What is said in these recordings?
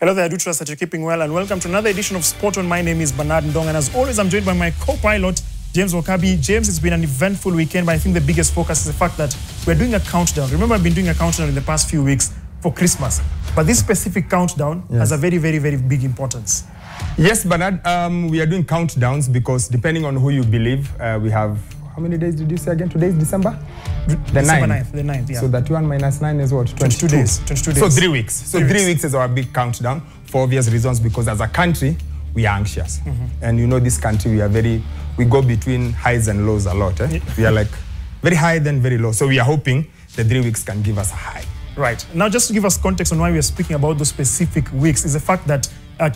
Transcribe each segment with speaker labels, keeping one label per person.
Speaker 1: Hello there, I do trust that you're keeping well, and welcome to another edition of Sport On. My name is Bernard Ndong, and as always, I'm joined by my co-pilot, James Wakabi. James, it's been an eventful weekend, but I think the biggest focus is the fact that we're doing a countdown. Remember, I've been doing a countdown in the past few weeks for Christmas, but this specific countdown has a very, very, very big importance.
Speaker 2: Yes, Bernard, we are doing countdowns because depending on who you believe, we have, how many days did you say again? Today is December? The 9th, yeah. So that 1 minus 9 is what?
Speaker 1: 22 days. 22 days.
Speaker 2: So 3 weeks. So 3 weeks is our big countdown for obvious reasons, because as a country, we are anxious. And you know, this country, we go between highs and lows a lot. We are like very high, then very low. So we are hoping the 3 weeks can give us a high.
Speaker 1: Right. Now, just to give us context on why we are speaking about those specific weeks is the fact that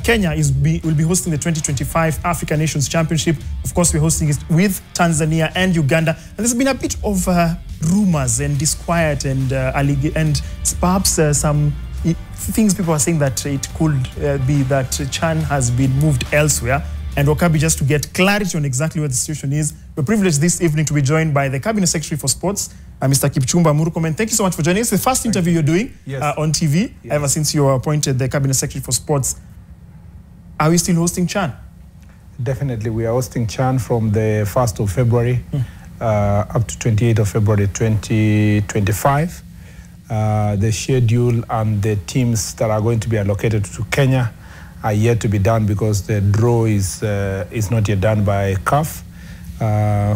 Speaker 1: Kenya will be hosting the 2025 Africa Nations Championship. Of course, we're hosting it with Tanzania and Uganda. And there's been a bit of rumors and disquiet and perhaps some things people are saying that it could be that Chan has been moved elsewhere. And Wakabi, just to get clarity on exactly what the situation is, we're privileged this evening to be joined by the Cabinet Secretary for Sports, Mr. Kipchumba Murkomen. Thank you so much for joining us. It's the first interview you're doing on TV ever since you were appointed the Cabinet Secretary for Sports. Are we still hosting Chan?
Speaker 3: Definitely, we are hosting Chan from the 1st of February up to 28th of February 2025. The schedule and the teams that are going to be allocated to Kenya are yet to be done because the draw is not yet done by CAF.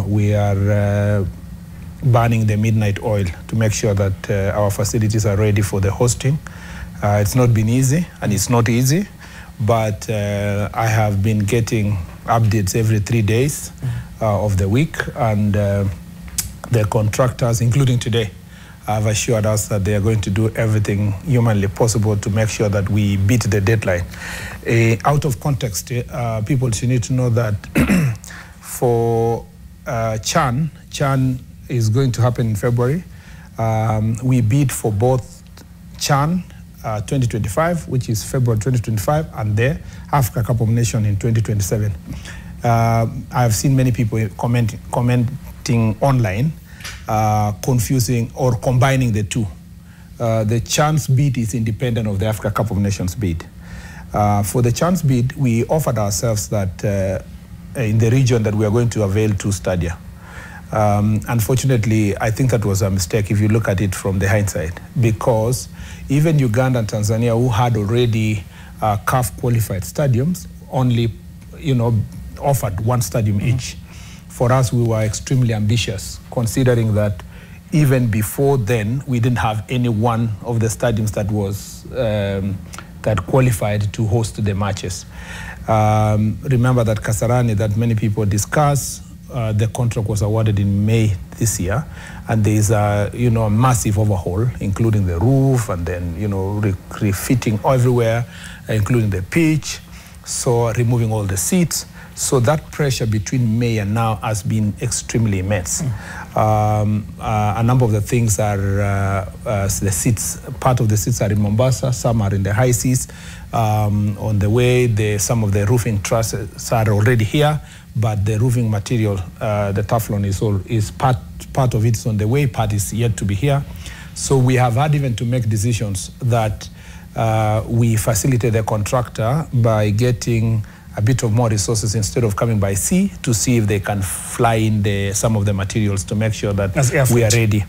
Speaker 3: We are burning the midnight oil to make sure that our facilities are ready for the hosting. It's not been easy, and it's not easy. But I have been getting updates every 3 days of the week, and the contractors, including today, have assured us that they are going to do everything humanly possible to make sure that we beat the deadline. Out of context, people should need to know that for Chan is going to happen in February. We bid for both Chan 2025, which is February 2025, and the Africa Cup of Nations in 2027. I have seen many people commenting online, confusing or combining the two. The Chan's bid is independent of the Africa Cup of Nations bid. For the Chan's bid, we offered ourselves that in the region that we are going to avail 2 stadia. Unfortunately, I think that was a mistake if you look at it from the hindsight, because even Uganda and Tanzania, who had already CAF qualified stadiums, only offered 1 stadium each. For us, we were extremely ambitious, considering that even before then, we didn't have any one of the stadiums that was that qualified to host the matches. Remember that Kasarani, that many people discuss, the contract was awarded in May this year, and there is a massive overhaul, including the roof, and then refitting everywhere, including the pitch, so removing all the seats. So that pressure between May and now has been extremely immense. A number of the things are the seats. Part of the seats are in Mombasa, some are in the high seas. On the way, some of the roofing trusses are already here, but the roofing material, the Teflon, is part of it is on the way, part is yet to be here. So we have had even to make decisions that we facilitate the contractor by getting a bit of more resources instead of coming by sea to see if they can fly in some of the materials to make sure that we are ready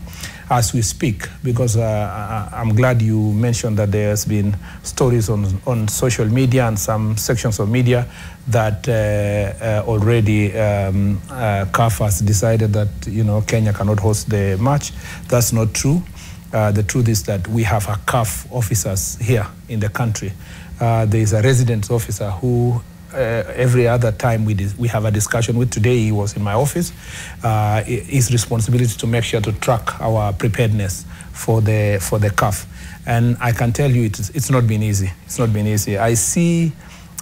Speaker 3: as we speak. Because I'm glad you mentioned that there's been stories on social media and some sections of media that already CAF has decided that Kenya cannot host the match. That's not true. The truth is that we have a CAF officers here in the country. There is a resident officer who every other time we have a discussion with. Today he was in my office. His responsibility to make sure to track our preparedness for the CAF. And I can tell you it's not been easy. It's not been easy. I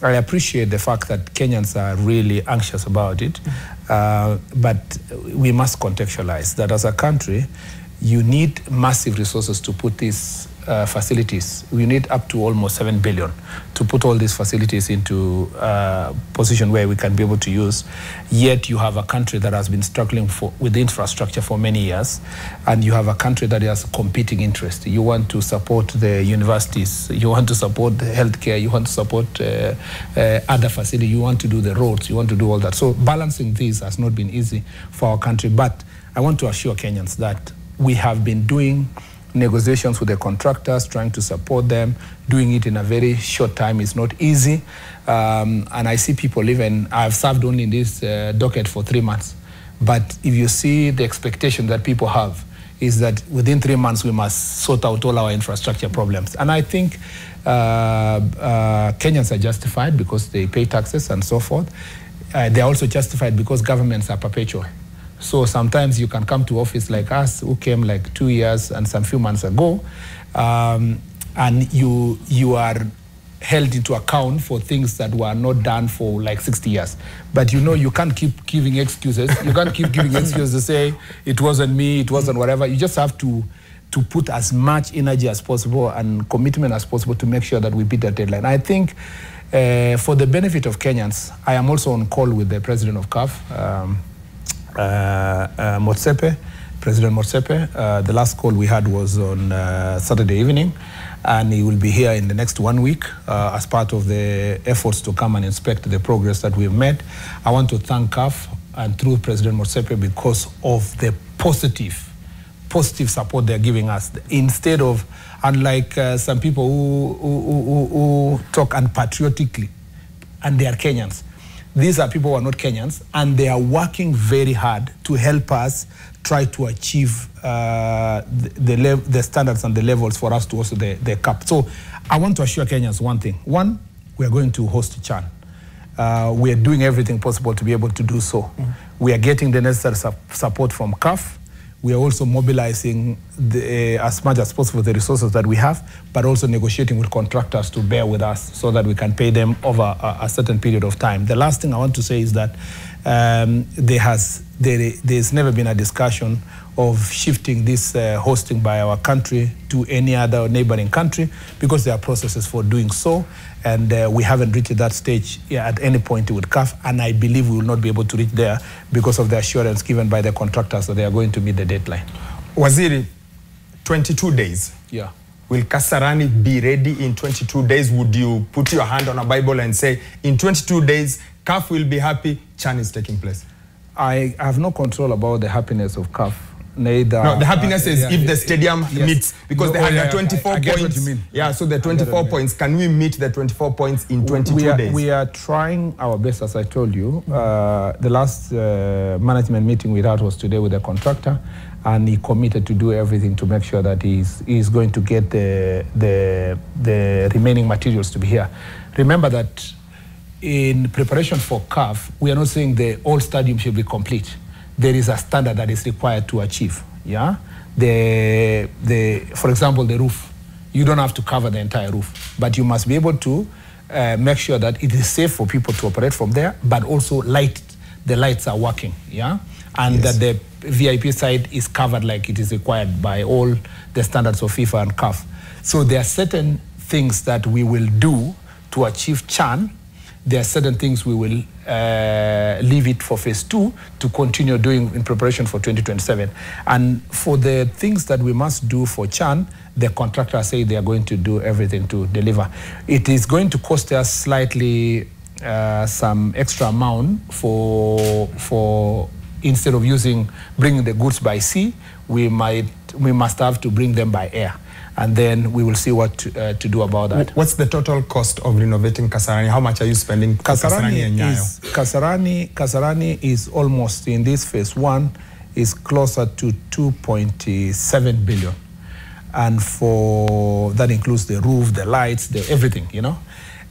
Speaker 3: appreciate the fact that Kenyans are really anxious about it, but we must contextualize that as a country, you need massive resources to put this facilities, we need up to almost 7 billion to put all these facilities into position where we can be able to use. Yet you have a country that has been struggling with infrastructure for many years, and you have a country that has competing interests. You want to support the universities, you want to support the healthcare, you want to support other facilities, you want to do the roads, you want to do all that. So balancing these has not been easy for our country, but I want to assure Kenyans that we have been doing negotiations with the contractors, trying to support them. Doing it in a very short time is not easy. And I see people even, I've served only in this docket for 3 months. But if you see the expectation that people have, is that within 3 months we must sort out all our infrastructure problems. And I think Kenyans are justified because they pay taxes and so forth. They're also justified because governments are perpetual. So sometimes you can come to office like us, who came like 2 years and some few months ago, and you are held into account for things that were not done for like 60 years. But you know, you can't keep giving excuses. You can't keep giving excuses to say, it wasn't me, it wasn't whatever. You just have to put as much energy as possible and commitment as possible to make sure that we beat the deadline. I think for the benefit of Kenyans, I am also on call with the president of CAF, Motsepe, President Motsepe. The last call we had was on Saturday evening, and he will be here in the next 1 week as part of the efforts to come and inspect the progress that we've made. I want to thank CAF and through President Motsepe because of the positive support they're giving us. Instead of, unlike some people who talk unpatriotically, and they are Kenyans. These are people who are not Kenyans, and they are working very hard to help us try to achieve the standards and the levels for us to host the CAP. So I want to assure Kenyans one thing. One, we are going to host CHAN. We are doing everything possible to be able to do so. Mm-hmm. We are getting the necessary support from CAF. We are also mobilizing as much as possible the resources that we have, but also negotiating with contractors to bear with us so that we can pay them over a certain period of time. The last thing I want to say is that there's never been a discussion of shifting this hosting by our country to any other neighboring country, because there are processes for doing so, and we haven't reached that stage at any point with CAF, and I believe we will not be able to reach there because of the assurance given by the contractors that they are going to meet the deadline.
Speaker 2: Waziri, 22 days.
Speaker 3: Yeah.
Speaker 2: Will Kasarani be ready in 22 days? Would you put your hand on a Bible and say, in 22 days, CAF will be happy, CHAN is taking place?
Speaker 3: I have no control about the happiness of CAF. Neither.
Speaker 2: No, the happiness is if the stadium meets, because they had the 24 points.
Speaker 3: What you mean.
Speaker 2: Yeah, so the 24 points, can we meet the 24 points in 22 days?
Speaker 3: We are trying our best, as I told you. The last management meeting we had was today with the contractor, and he committed to do everything to make sure that he's going to get the remaining materials to be here. Remember that in preparation for CAF, we are not saying the whole stadium should be complete. There is a standard that is required to achieve. Yeah, for example, the roof. You don't have to cover the entire roof, but you must be able to make sure that it is safe for people to operate from there, but also the lights are working. Yeah, and that the VIP side is covered like it is required by all the standards of FIFA and CAF. So there are certain things that we will do to achieve CHAN. There are certain things we will leave it for phase 2 to continue doing in preparation for 2027. And for the things that we must do for CHAN, the contractors say they are going to do everything to deliver. It is going to cost us slightly some extra amount for instead of bringing the goods by sea, we must have to bring them by air. And then we will see what to do about that.
Speaker 2: What's the total cost of renovating Kasarani? How much are you spending for Kasarani and Nyayo?
Speaker 3: Kasarani is almost, in this phase 1, is closer to 2.7 billion. And that includes the roof, the lights, everything, you know.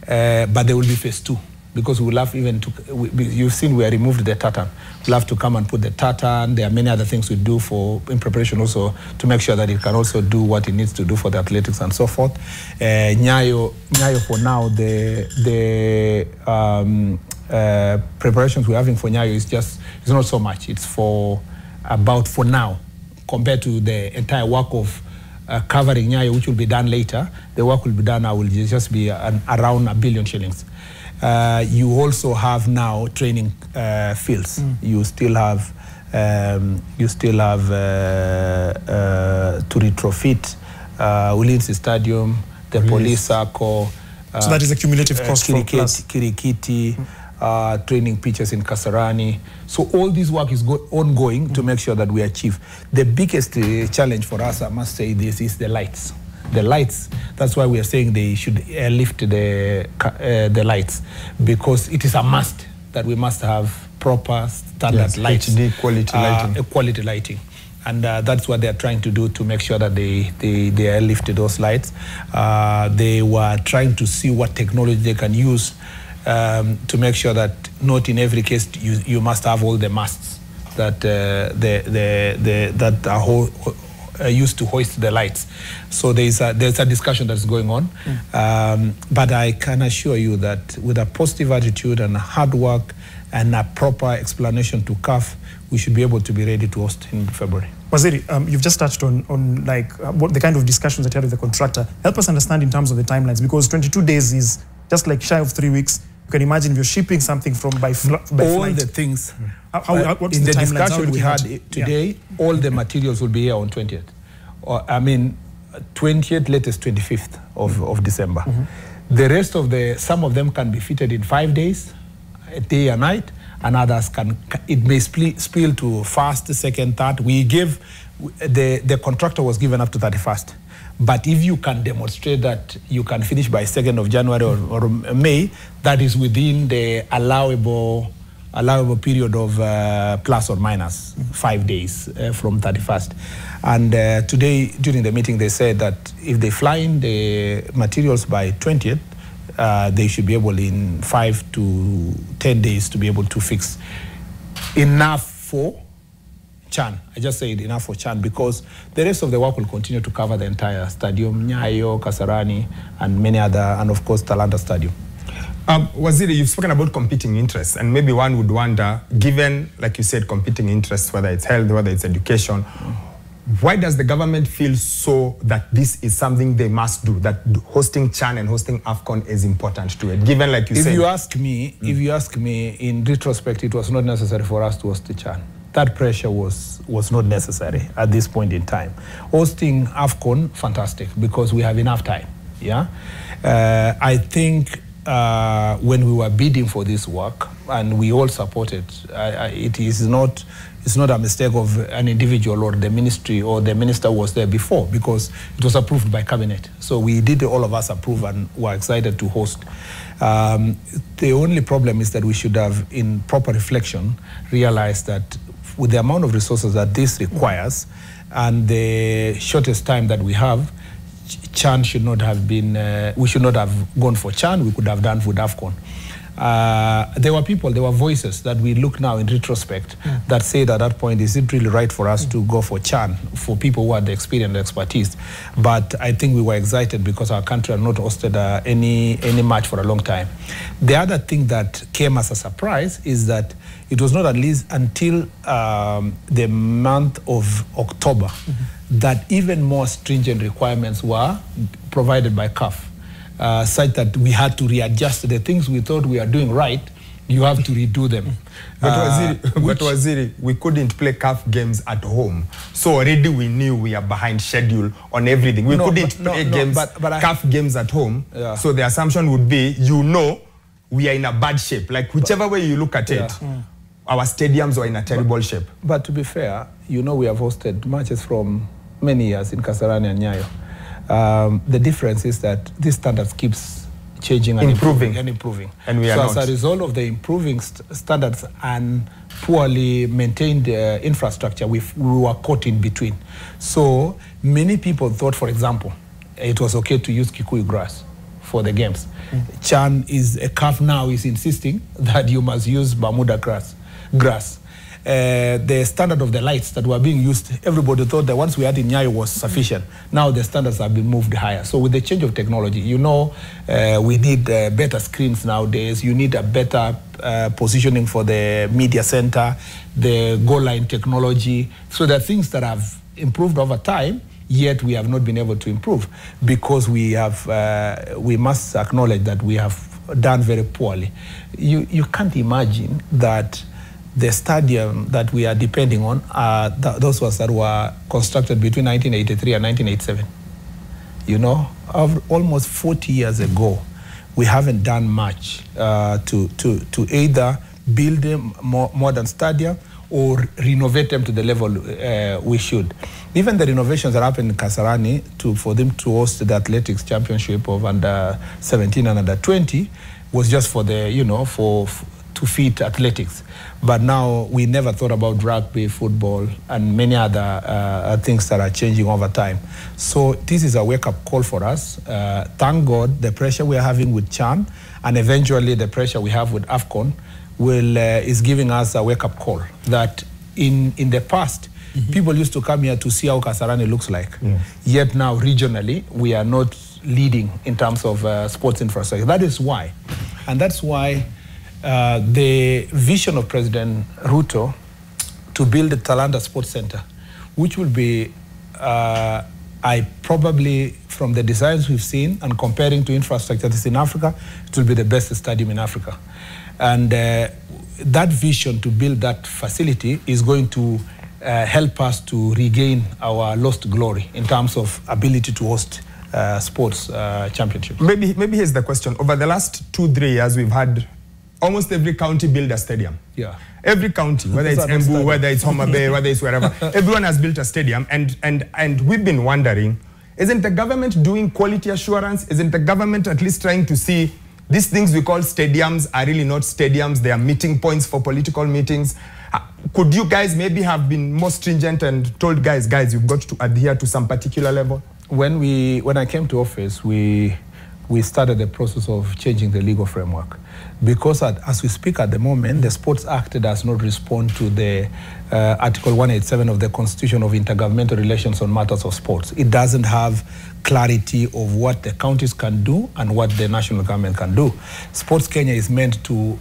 Speaker 3: But there will be phase 2. Because we'll have you've seen we removed the tartan. We'll have to come and put the tartan. There are many other things we do in preparation also to make sure that it can also do what it needs to do for the athletics and so forth. Nyayo for now, the preparations we're having for Nyayo it's not so much. It's for now, compared to the entire work of covering Nyayo, which will be done later. The work will be done now, will just be around 1 billion shillings. You also have now training fields. You still have to retrofit Ulinzi Stadium, the police circle.
Speaker 1: So that is a cumulative cost for
Speaker 3: Kirikiti, training pitches in Kasarani. So all this work is ongoing to make sure that we achieve. The biggest challenge for us, I must say this, is the lights. The lights, that's why we are saying they should lift the lights, because it is a must that we must have proper standard lights.
Speaker 2: HD quality lighting.
Speaker 3: Quality lighting. And that's what they're trying to do to make sure that they airlifted those lights. They were trying to see what technology they can use to make sure that not in every case you must have all the masts that that are used to hoist the lights. So there's a discussion that's going on. But I can assure you that with a positive attitude and hard work and a proper explanation to CAF, we should be able to be ready to host in February.
Speaker 1: Waziri, you've just touched on what the kind of discussions that you had with the contractor. Help us understand in terms of the timelines, because 22 days is just like shy of 3 weeks. You can imagine if you're shipping something from by flight.
Speaker 3: All the things.
Speaker 1: What's
Speaker 3: in the
Speaker 1: timelines?
Speaker 3: discussion we had today, all the materials will be here on 20th. I mean, 20th, latest 25th of December. The rest of some of them can be fitted in 5 days, a day and night, and others it may spill to first, second, third. We gave, the contractor was given up to 31st. But if you can demonstrate that you can finish by 2nd of January or May, that is within the allowable period of plus or minus 5 days from 31st. And today, during the meeting, they said that if they fly in the materials by 20th, they should be able in 5 to 10 days to be able to fix enough for Chan. I just said enough for Chan, because the rest of the work will continue to cover the entire stadium, Nyayo, Kasarani, and many other, and of course, Talanta Stadium.
Speaker 2: Waziri, you've spoken about competing interests, and maybe one would wonder, given, like you said, competing interests, whether it's health, whether it's education, why does the government feel so that this is something they must do, that hosting Chan and hosting AFCON is important to it, given, like you said...
Speaker 3: If you ask me, in retrospect, it was not necessary for us to host the Chan. That pressure was not necessary at this point in time. Hosting AFCON, fantastic, because we have enough time, yeah? I think when we were bidding for this work, and we all supported, it's not a mistake of an individual or the ministry or the minister was there before, because it was approved by cabinet. So we did, all of us approve, and were excited to host. The only problem is that we should have, in proper reflection, realized that with the amount of resources that this requires and the shortest time that we have, Chan should not have been, we should not have gone for Chan, we could have done with AFCON. There were voices that we look now in retrospect that said at that point, is it really right for us to go for Chan, for people who had the experience and expertise? But I think we were excited because our country had not hosted any match for a long time. The other thing that came as a surprise is that it was not at least until the month of October that even more stringent requirements were provided by CAF. Such that we had to readjust the things we thought we are doing right. You have to redo them.
Speaker 2: But Waziri, we couldn't play CAF games at home. So already we knew we are behind schedule on everything. We couldn't play CAF games at home. Yeah. So the assumption would be, we are in a bad shape. Like whichever way you look at it, our stadiums are in a terrible shape.
Speaker 3: But to be fair, we have hosted matches from many years in Kasarani and Nyayo. The difference is that these standards keeps changing and improving.
Speaker 2: And we are not.
Speaker 3: So as a result of the improving standards and poorly maintained infrastructure, we were caught in between. So many people thought, for example, it was okay to use Kikuyu grass for the games. Chan CAF now is insisting that you must use Bermuda grass. The standard of the lights that were being used, everybody thought the ones we had in Nyayo was sufficient. Now the standards have been moved higher. So with the change of technology, we need better screens nowadays. You need a better positioning for the media center, the goal line technology. So there are things that have improved over time, yet we have not been able to improve because we must acknowledge that we have done very poorly. You can't imagine that the stadium that we are depending on are those ones that were constructed between 1983 and 1987. You know, almost 40 years ago, we haven't done much to either build a modern stadium or renovate them to the level we should. Even the renovations that happened in Kasarani for them to host the athletics championship of under 17 and under 20 was just for the, to feed athletics. But now we never thought about rugby, football, and many other things that are changing over time. So this is a wake-up call for us. Thank God the pressure we are having with CHAN and eventually the pressure we have with AFCON is giving us a wake-up call that in the past, people used to come here to see how Kasarani looks like. Yet now, regionally, we are not leading in terms of sports infrastructure. That is why. And that's why the vision of President Ruto to build the Talanta Sports Center, which will be, probably from the designs we've seen and comparing to infrastructure that's in Africa, it will be the best stadium in Africa. And that vision to build that facility is going to help us to regain our lost glory in terms of ability to host sports championships.
Speaker 2: Maybe here's the question. Over the last 2-3 years, we've had almost every county build a stadium.
Speaker 3: Yeah.
Speaker 2: Every county, whether it's Embu, whether it's Homa Bay, whether it's wherever, everyone has built a stadium. And we've been wondering, isn't the government doing quality assurance? Isn't the government at least trying to see these things we call stadiums are really not stadiums, they are meeting points for political meetings? Could you guys maybe have been more stringent and told guys, you've got to adhere to some particular level?
Speaker 3: When I came to office, we started the process of changing the legal framework. Because as we speak at the moment, the Sports Act does not respond to the Article 187 of the Constitution of Intergovernmental Relations on Matters of Sports. It doesn't have clarity of what the counties can do and what the national government can do. Sports Kenya is meant to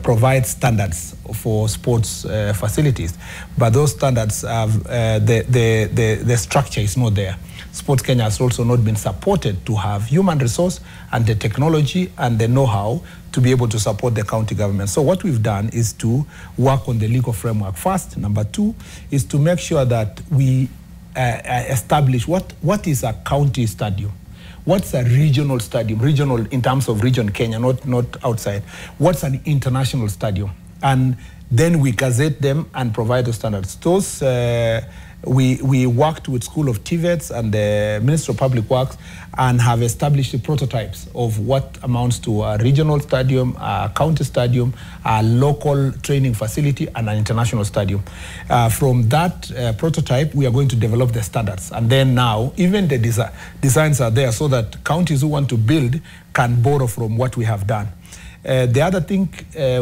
Speaker 3: provide standards for sports facilities, but those standards have the structure is not there. Sports Kenya has also not been supported to have human resource and the technology and the know-how to be able to support the county government. So what we've done is to work on the legal framework first. Number two is to make sure that we establish what is a county stadium. What's a regional stadium? Regional in terms of region Kenya, not outside. What's an international stadium? And then we gazette them and provide the standards. Those we worked with School of TVETs and the Ministry of Public Works and have established the prototypes of what amounts to a regional stadium, a county stadium, a local training facility, and an international stadium. From that prototype, we are going to develop the standards. And then now, even the designs are there so that counties who want to build can borrow from what we have done. The other thing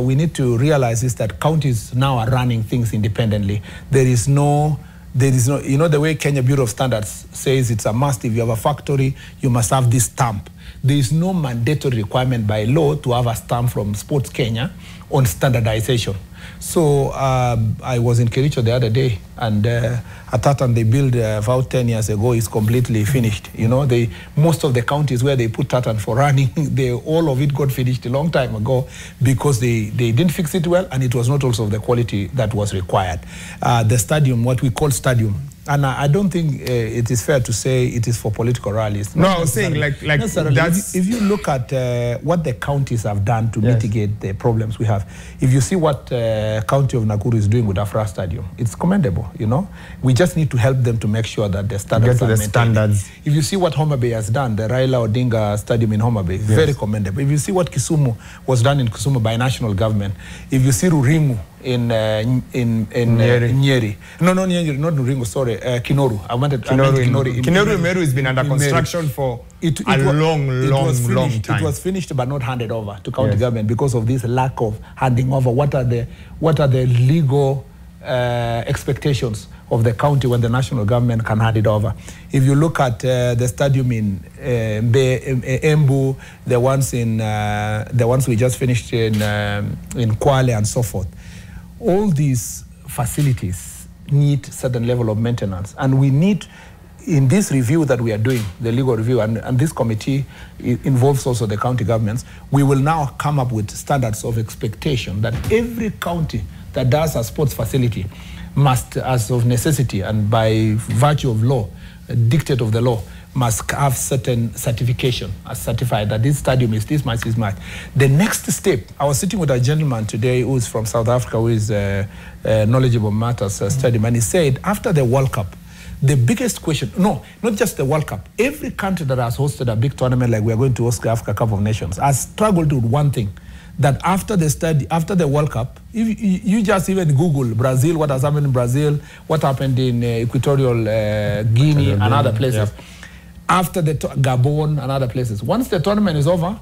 Speaker 3: we need to realize is that counties now are running things independently. There is no, the way Kenya Bureau of Standards says it's a must. If you have a factory, you must have this stamp. There is no mandatory requirement by law to have a stamp from Sports Kenya on standardization. So I was in Kericho the other day, and a tartan they built about 10 years ago is completely finished. You know, most of the counties where they put tartan for running, all of it got finished a long time ago because they didn't fix it well, and it was not also of the quality that was required. The stadium, what we call stadium, and I don't think it is fair to say it is for political rallies.
Speaker 2: No, I was saying like that's...
Speaker 3: If you look at what the counties have done to mitigate the problems we have, if you see what County of Nakuru is doing with Afra Stadium, it's commendable, you know. We just need to help them to make sure that the standards are maintained. If you see what Homa Bay has done, the Raila Odinga Stadium in Homa Bay, very commendable. If you see what Kisumu was done in Kisumu by national government, if you see Ruringu in Nyeri. No, Nyeri, not Ruringu, sorry, Kinoru. I wanted
Speaker 2: Kinoru Meru has been under construction for a long time.
Speaker 3: It was finished but not handed over to county government because of this lack of handing over. What are the legal expectations of the county when the national government can hand it over? If you look at the stadium in Embu, the ones we just finished in Kwale and so forth, all these facilities need certain level of maintenance. And we need, in this review that we are doing, the legal review, and this committee involves also the county governments, we will now come up with standards of expectation that every county that does a sports facility must, as of necessity and by virtue of law, dictate of the law, must have certain certification, as certified that this stadium is this much, this much. The next step, I was sitting with a gentleman today who is from South Africa, who is knowledgeable matters stadium, and he said after the World Cup, the biggest question, no, not just the World Cup, every country that has hosted a big tournament like we are going to host the Africa Cup of Nations has struggled with one thing, that after the World Cup, if you just even Google Brazil, what has happened in Brazil, what happened in Equatorial Guinea and other places, after the Gabon and other places. Once the tournament is over,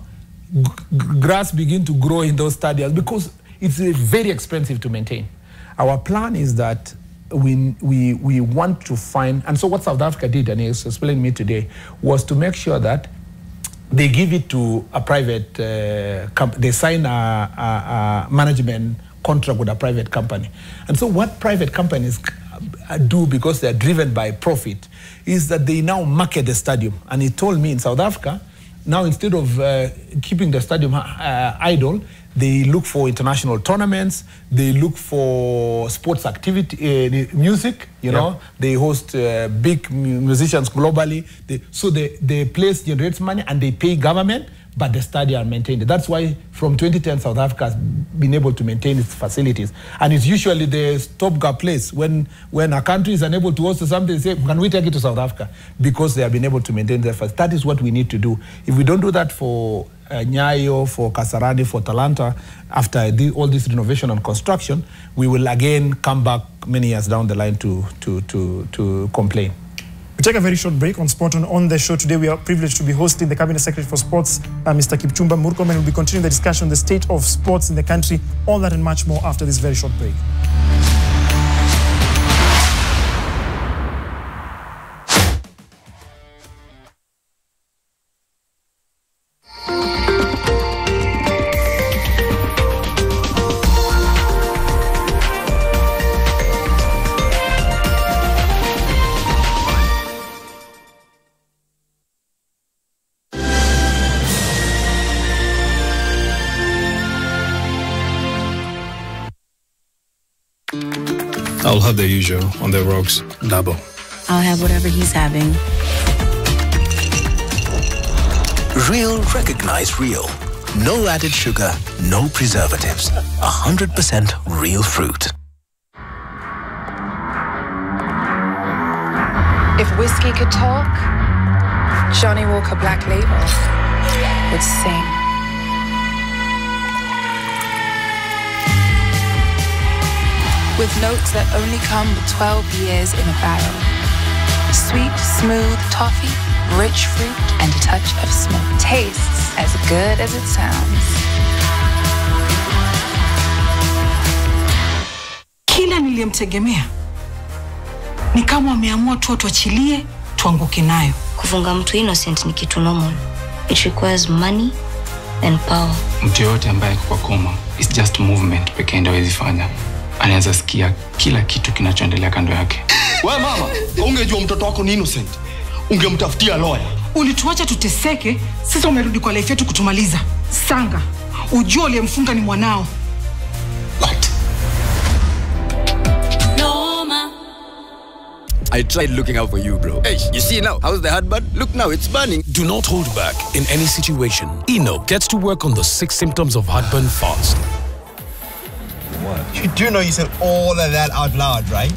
Speaker 3: grass begin to grow in those stadiums because it's very expensive to maintain. Our plan is that we want to find, and so what South Africa did, and he explained to me today, was to make sure that they give it to a private company. They sign a management contract with a private company. And so what private companies do, because they're driven by profit, is that they now market the stadium. And he told me in South Africa, now instead of keeping the stadium idle, they look for international tournaments, they look for sports activity, music, you know, they host big musicians globally. So the place generates money and they pay government, but the stadium are maintained. That's why from 2010, South Africa has been able to maintain its facilities. And it's usually the stopgap place. When a country is unable to host something, they say, can we take it to South Africa? Because they have been able to maintain their facilities. That is what we need to do. If we don't do that for Nyayo, for Kasarani, for Talanta, after all this renovation and construction, we will again come back many years down the line to complain.
Speaker 1: We take a very short break on Sport On the show today. We are privileged to be hosting the Cabinet Secretary for Sports, Mr. Kipchumba Murkomen. We'll be continuing the discussion on the state of sports in the country. All that and much more after this very short break.
Speaker 4: I'll have the usual on the rocks, double.
Speaker 5: I'll have whatever he's having.
Speaker 6: Real recognize real. No added sugar, no preservatives. 100% real fruit.
Speaker 7: If whiskey could talk, Johnny Walker Black Label would sing. With notes that only come with 12 years in a barrel. Sweet, smooth toffee, rich fruit, and a touch of smoke. Tastes as good as it sounds.
Speaker 8: Kila niliyemtegemea ni kama wameamua tu tuachilie tuanguke nayo.
Speaker 9: Kufunga mtu innocent ni kitu normal. It requires money and power.
Speaker 10: Mtu yote ambaye kwa koma, it's just movement pekee ndio hawezi fanya. Anaweza sikia kila kitu kinachoendelea kando yake.
Speaker 11: Wewe mama, ungejua mtoto wako ni innocent, ungemtafutia lawyer.
Speaker 8: Ulituacha tuteseke, sasa umerudi kwa life yetu kutumaliza. Sanga, ujue uliyemfunga ni mwanao.
Speaker 11: What?
Speaker 12: I tried looking out for you, bro. Hey, you see now? How's the heartburn? Look now, it's burning.
Speaker 13: Do not hold back in any situation. Eno gets to work on the 6 symptoms of heartburn fast.
Speaker 14: You do know you said all of that out loud, right?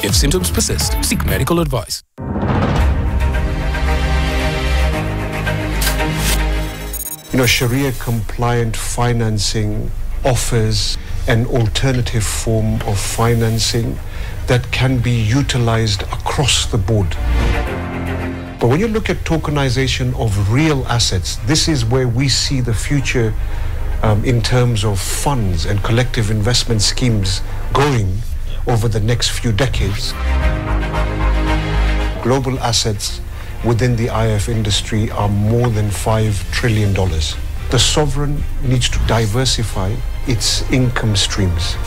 Speaker 13: If symptoms persist, seek medical advice.
Speaker 15: You know, Sharia-compliant financing offers an alternative form of financing that can be utilized across the board. But when you look at tokenization of real assets, this is where we see the future in terms of funds and collective investment schemes going over the next few decades. Global assets within the IF industry are more than $5 trillion. The sovereign needs to diversify its income streams.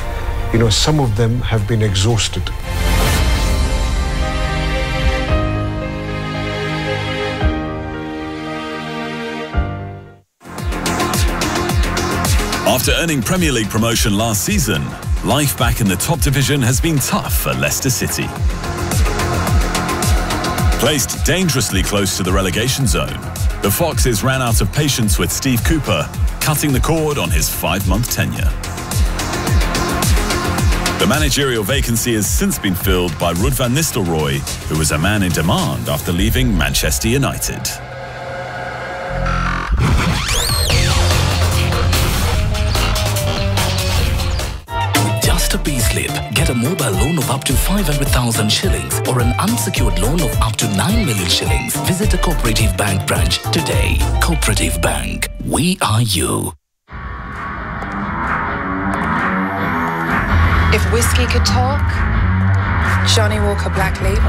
Speaker 15: You know, some of them have been exhausted.
Speaker 16: After earning Premier League promotion last season, life back in the top division has been tough for Leicester City. Placed dangerously close to the relegation zone, the Foxes ran out of patience with Steve Cooper, cutting the cord on his 5-month tenure. The managerial vacancy has since been filled by Ruud van Nistelrooy, who was a man in demand after leaving Manchester United.
Speaker 13: Just a payslip, get a mobile loan of up to 500,000 shillings or an unsecured loan of up to 9 million shillings. Visit a Cooperative Bank branch today. Cooperative Bank, we are you.
Speaker 7: If whiskey could talk, Johnny Walker Black Label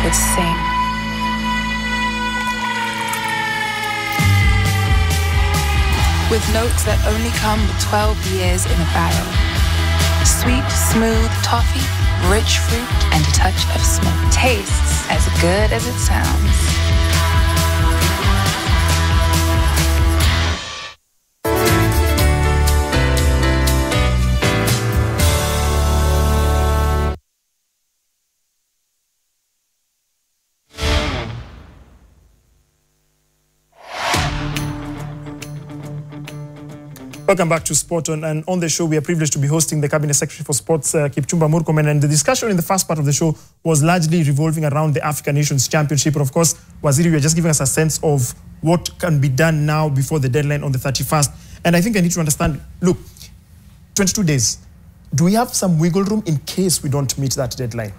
Speaker 7: would sing. With notes that only come with 12 years in a barrel. Sweet, smooth toffee, rich fruit, and a touch of smoke. Tastes as good as it sounds.
Speaker 1: Welcome back to Sport On, and on the show we are privileged to be hosting the Cabinet Secretary for Sports, Kipchumba Murkomen, and the discussion in the first part of the show was largely revolving around the African Nations Championship. But of course, Waziri, you are just giving us a sense of what can be done now before the deadline on the 31st. And I think I need to understand, look, 22 days, do we have some wiggle room in case we don't meet that deadline?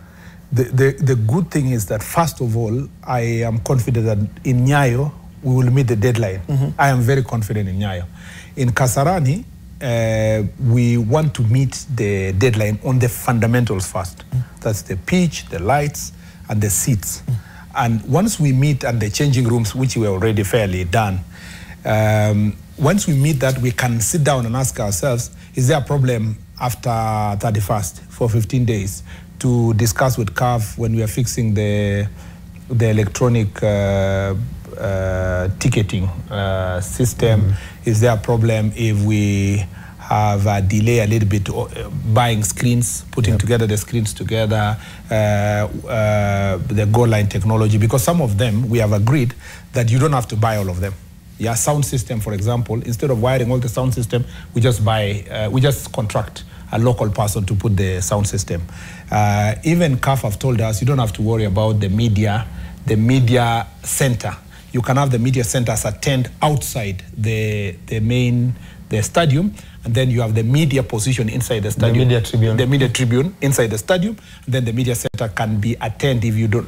Speaker 3: The good thing is that, first of all, I am confident that in Nyayo, we will meet the deadline. I am very confident in Nyayo. In Kasarani, we want to meet the deadline on the fundamentals first. That's the pitch, the lights, and the seats. And once we meet and the changing rooms, which we are already fairly done, once we meet that, we can sit down and ask ourselves, is there a problem after 31st for 15 days to discuss with CAF when we are fixing the electronic ticketing system? Is there a problem if we have a delay a little bit buying screens, putting together the screens together, the goal line technology? Because some of them, we have agreed that you don't have to buy all of them. Yeah, sound system, for example, instead of wiring all the sound system, we just buy, we just contract a local person to put the sound system. Even CAF have told us you don't have to worry about the media center. You can have the media centers attend outside the stadium, and then you have the media position inside the stadium. The media tribune inside the stadium. And then the media center can be attend if you don't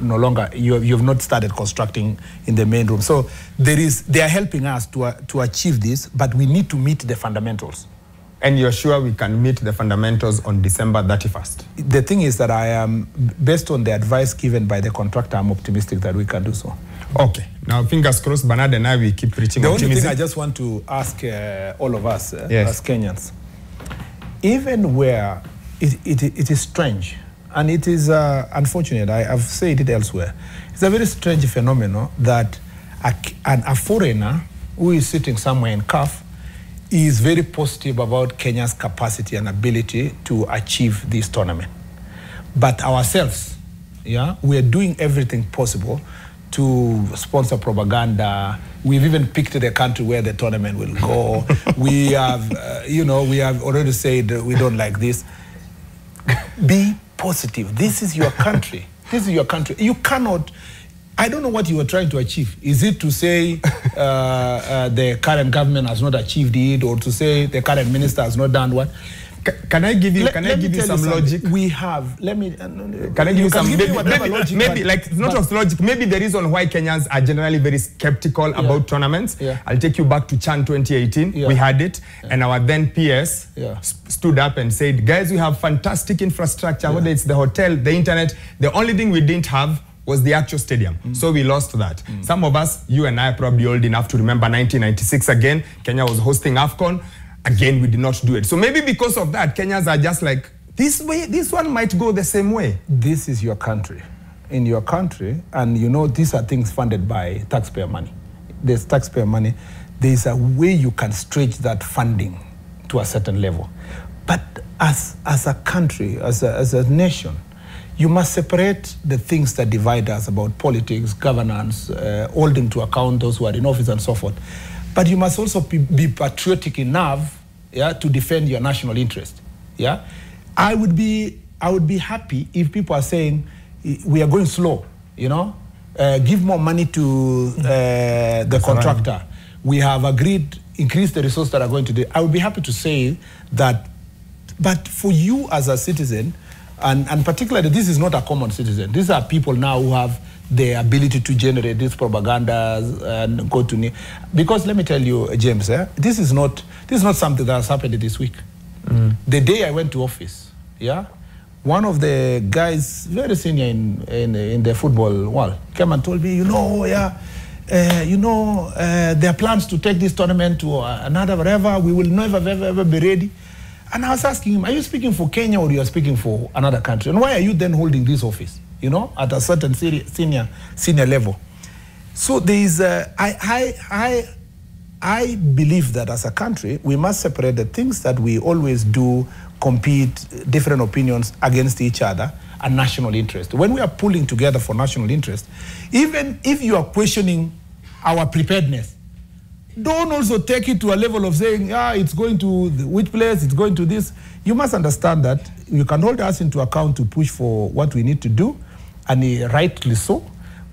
Speaker 3: you have not started constructing in the main room. So they are helping us to achieve this, but we need to meet the fundamentals.
Speaker 2: And you're sure we can meet the fundamentals on December 31st?
Speaker 3: The thing is that I am, based on the advice given by the contractor, I'm optimistic that we can do so.
Speaker 2: Okay. Now, fingers crossed, Bernard and I, we keep preaching optimism.
Speaker 3: The only thing I just want to ask all of us as Kenyans, even where it is strange, and it is unfortunate, I've said it elsewhere, it's a very strange phenomenon that a foreigner who is sitting somewhere in CAF is very positive about Kenya's capacity and ability to achieve this tournament. But ourselves, we are doing everything possible to sponsor propaganda. We've even picked the country where the tournament will go. We have, we have already said we don't like this. Be positive. This is your country. This is your country. You cannot, I don't know what you are trying to achieve. Is it to say the current government has not achieved it, or to say the current minister has not done what?
Speaker 2: Can I give you some logic?
Speaker 3: We have. Let me.
Speaker 2: Can I give you some logic? Maybe like it's not just logic. Maybe the reason why Kenyans are generally very skeptical about tournaments. I'll take you back to Chan 2018. We had it, and our then PS stood up and said, "Guys, we have fantastic infrastructure. Whether it's the hotel, the internet. The only thing we didn't have was the actual stadium. So we lost that. Some of us, you and I, are probably old enough to remember 1996 again. Kenya was hosting AFCON. again, we did not do it. So maybe because of that, Kenyans are just like, this one might go the same way.
Speaker 3: This is your country. In your country, and you know, these are things funded by taxpayer money. There's taxpayer money. There's a way you can stretch that funding to a certain level. But as a country, as a nation, you must separate the things that divide us about politics, governance, holding to account those who are in office and so forth. But you must also be patriotic enough, yeah, to defend your national interest. Yeah, I would be happy if people are saying we are going slow, you know, give more money to the contractor. We have agreed, increase the resources that are going to do. I would be happy to say that, but for you as a citizen, and particularly this is not a common citizen. These are people now who have the ability to generate these propagandas and go to, because let me tell you, James, this is not something that has happened this week. The day I went to office, yeah, one of the guys, very senior in the football world, came and told me, you know, there are plans to take this tournament to another wherever. We will never, ever be ready. And I was asking him, are you speaking for Kenya or you are speaking for another country? And why are you then holding this office, you know, at a certain senior level? So there is, I believe that as a country, we must separate the things that we always do, compete, different opinions against each other, and national interest. When we are pulling together for national interest, even if you are questioning our preparedness, don't also take it to a level of saying, it's going to which place, it's going to this. You must understand that you can hold us into account to push for what we need to do, and rightly so,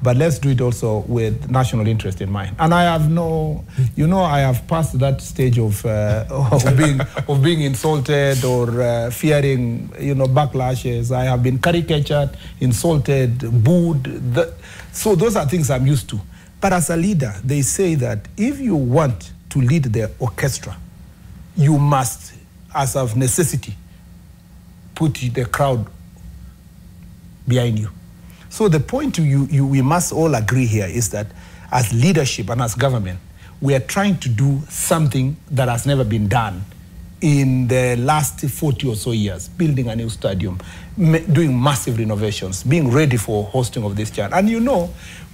Speaker 3: but let's do it also with national interest in mind. And I have I have passed that stage of being insulted or fearing, backlashes. I have been caricatured, insulted, booed. So those are things I'm used to. But as a leader, they say that if you want to lead the orchestra, you must, as of necessity, put the crowd behind you. So the point we must all agree here is that as leadership and as government, we are trying to do something that has never been done in the last 40 or so years, building a new stadium, doing massive renovations, being ready for hosting of this CHAN. And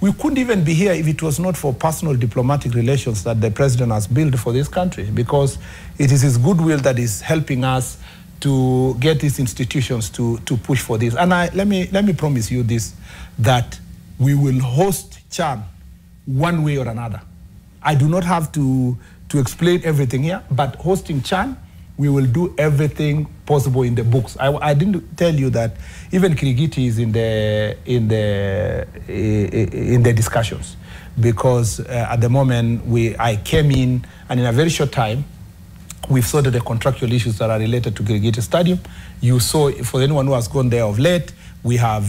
Speaker 3: we couldn't even be here if it was not for personal diplomatic relations that the president has built for this country, because it is his goodwill that is helping us to get these institutions to push for this. And let me promise you this, that we will host CHAN one way or another. I do not have to explain everything here, but hosting CHAN, we will do everything possible in the books. I didn't tell you that even Kirigiti is in the discussions, because at the moment I came in, and in a very short time we've sorted the contractual issues that are related to Kirigiti Stadium. You saw, for anyone who has gone there of late, we have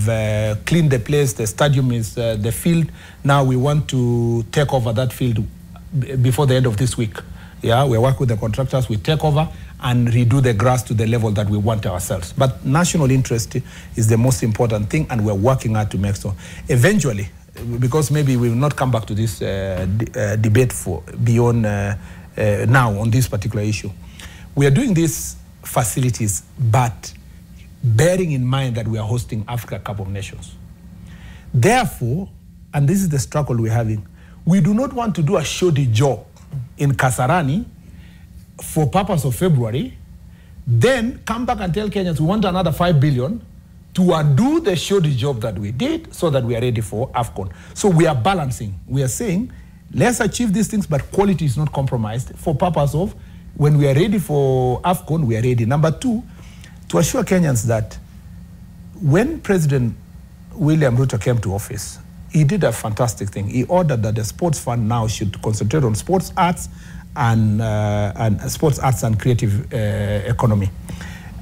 Speaker 3: cleaned the place. The stadium is the field. Now we want to take over that field before the end of this week. Yeah, we work with the contractors, we take over and redo the grass to the level that we want ourselves. But national interest is the most important thing, and we're working hard to make so. Eventually, because maybe we will not come back to this debate for beyond now on this particular issue. We are doing these facilities, but bearing in mind that we are hosting Africa Cup of Nations. Therefore, and this is the struggle we're having, we do not want to do a shoddy job in Kasarani for purpose of February, then come back and tell Kenyans we want another 5 billion to undo the shoddy job that we did so that we are ready for AFCON. So we are balancing. We are saying, let's achieve these things, but quality is not compromised for purpose of when we are ready for AFCON, we are ready. Number two, to assure Kenyans that when President William Ruto came to office, he did a fantastic thing. He ordered that the sports fund now should concentrate on sports arts and sports arts and creative economy.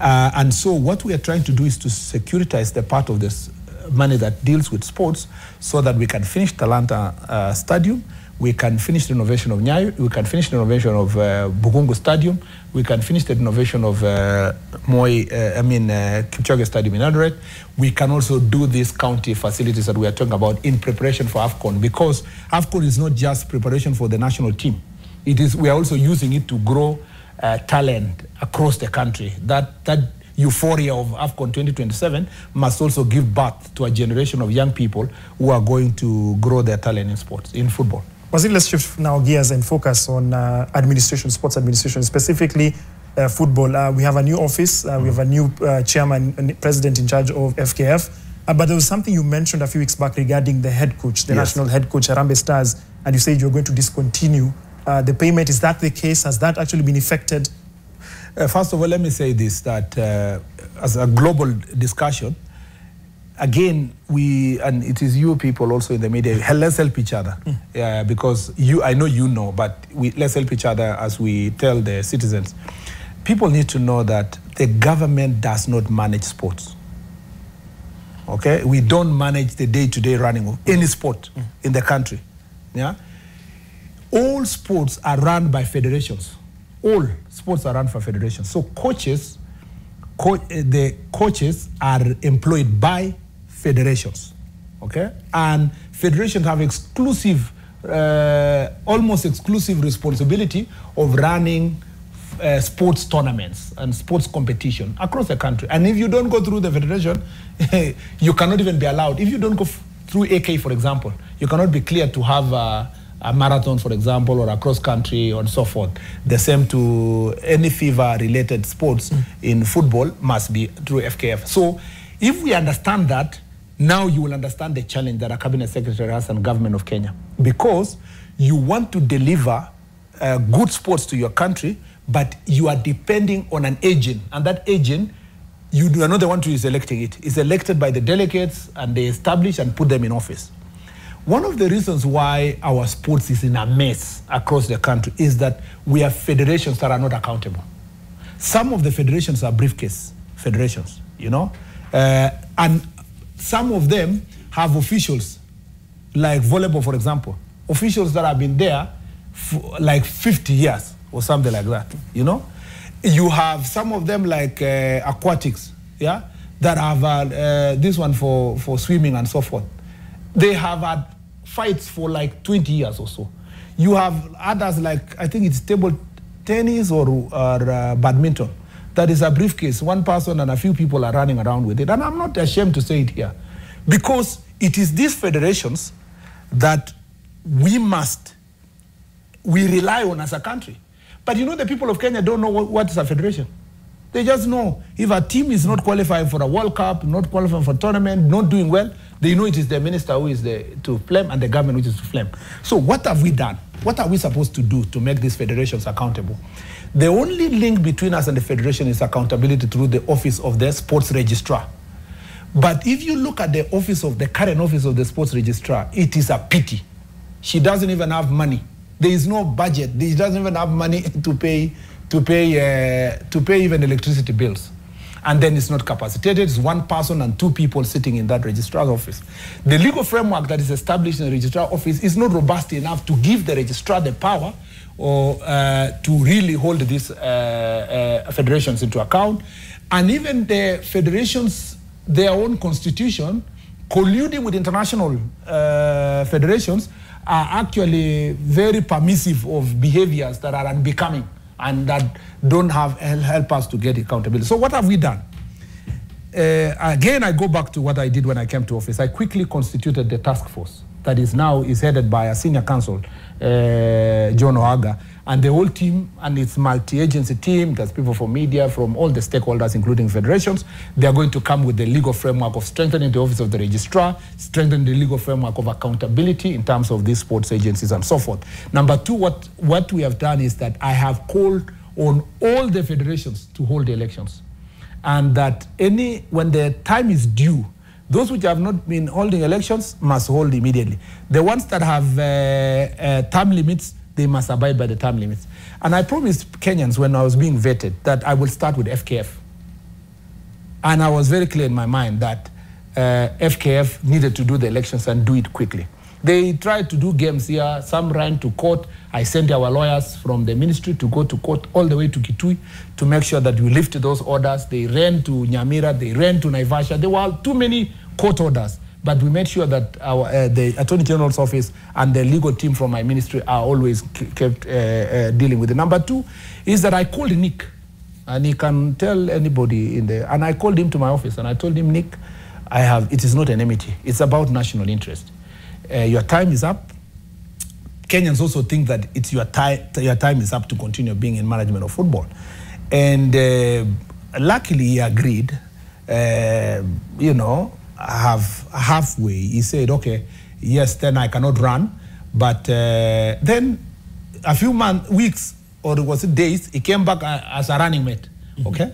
Speaker 3: And so what we are trying to do is to securitize the part of this money that deals with sports so that we can finish Talanta Stadium, we can finish the renovation of Nyayo, we can finish the renovation of Bugungu Stadium, we can finish the renovation of Kipchoge Stadium in Eldoret. We can also do these county facilities that we are talking about in preparation for AFCON, because AFCON is not just preparation for the national team. It is, we are also using it to grow talent across the country. That euphoria of AFCON 2027 must also give birth to a generation of young people who are going to grow their talent in sports, in football.
Speaker 1: Waziri, let's shift now gears and focus on administration, sports administration, specifically football. We have a new office, we have a new chairman and president in charge of FKF. But there was something you mentioned a few weeks back regarding the head coach, the national head coach, Harambee Stars, and you said you're going to discontinue the payment. Is that the case? Has that actually been effected?
Speaker 3: First of all, let me say this, that as a global discussion, again, and it is you people also in the media, let's help each other. Because I know you know, but let's help each other as we tell the citizens. People need to know that the government does not manage sports. Okay? We don't manage the day-to-day running of any sport in the country. Yeah? All sports are run by federations. All sports are run by federations. So the coaches are employed by federations. Okay? And federations have exclusive, almost exclusive responsibility of running sports tournaments and sports competition across the country. And if you don't go through the federation, you cannot even be allowed. If you don't go through AK, for example, you cannot be cleared to have a marathon, for example, or a cross country and so forth. The same to any FIFA-related sports in football must be through FKF. So if we understand that, now you will understand the challenge that a cabinet secretary has and government of Kenya. Because you want to deliver good sports to your country, but you are depending on an agent, and that agent, you are not the one who is electing it. It's elected by the delegates, and they establish and put them in office. One of the reasons why our sports is in a mess across the country is that we have federations that are not accountable. Some of the federations are briefcase federations, you know, and some of them have officials, like volleyball, for example, officials that have been there for like 50 years or something like that, you know. You have some of them like aquatics, yeah, that have this one for swimming and so forth. They have had fights for like 20 years or so. You have others like, I think it's table tennis or badminton. That is a briefcase. One person and a few people are running around with it. And I'm not ashamed to say it here. Because it is these federations that we rely on as a country. But you know, the people of Kenya don't know what is a federation. They just know if a team is not qualifying for a World Cup, not qualifying for a tournament, not doing well, they know it is the minister who is to blame and the government which is to blame. So what have we done? What are we supposed to do to make these federations accountable? The only link between us and the federation is accountability through the office of the sports registrar. But if you look at the current office of the sports registrar, it is a pity. She doesn't even have money. There is no budget. She doesn't even have money to pay even electricity bills. And then it's not capacitated. It's one person and two people sitting in that registrar's office. The legal framework that is established in the registrar's office is not robust enough to give the registrar the power or to really hold these federations into account. And even the federations, their own constitution, colluding with international federations, are actually very permissive of behaviors that are unbecoming and that don't help us to get accountability. So what have we done? Again, I go back to what I did when I came to office. I quickly constituted the task force that is headed by a senior counsel, John Ohaga, and the whole team, and it's multi-agency team. There's people from media, from all the stakeholders, including federations. They are going to come with the legal framework of strengthening the office of the registrar, strengthening the legal framework of accountability in terms of these sports agencies and so forth. Number two, what we have done is that I have called on all the federations to hold the elections. And that when the time is due, those which have not been holding elections must hold immediately. The ones that have term limits, they must abide by the term limits. And I promised Kenyans when I was being vetted that I will start with FKF. And I was very clear in my mind that FKF needed to do the elections and do it quickly. They tried to do games here. Some ran to court. I sent our lawyers from the ministry to go to court all the way to Kitui to make sure that we lifted those orders. They ran to Nyamira. They ran to Naivasha. There were too many court orders But we made sure that the Attorney General's office and the legal team from my ministry are always kept dealing with it. Number two is that I called Nick, and he can tell anybody in there. And I called him to my office, and I told him, Nick, it is not an enmity. It's about national interest. Your time is up. Kenyans also think that it's your time is up to continue being in management of football. And luckily he agreed, halfway. He said, okay, yes, then I cannot run. But then a few weeks, or was it days, he came back as a running mate, okay?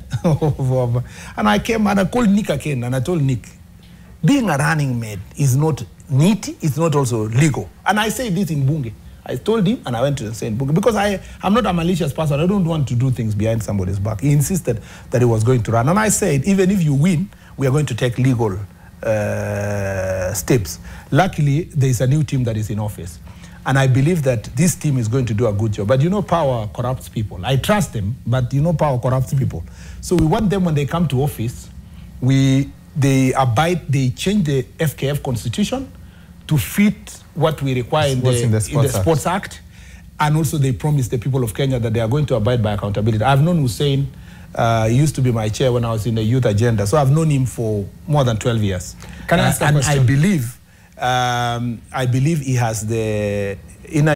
Speaker 3: And I came and I called Nick again, and I told Nick, being a running mate is not neat, it's not also legal. And I say this in Bunge. I told him, and I went to say in Bunge, because I'm not a malicious person. I don't want to do things behind somebody's back. He insisted that he was going to run. And I said, even if you win, we are going to take legal steps. Luckily, there is a new team that is in office. And I believe that this team is going to do a good job. But you know, power corrupts people. I trust them, but you know, power corrupts people. So we want them, when they come to office, they change the FKF constitution to fit what we require in the Sports Act. And also they promise the people of Kenya that they are going to abide by accountability. I've known Hussein, he used to be my chair when I was in the youth agenda. So I've known him for more than 12 years.
Speaker 2: Can I ask a question?
Speaker 3: I believe he has the energy,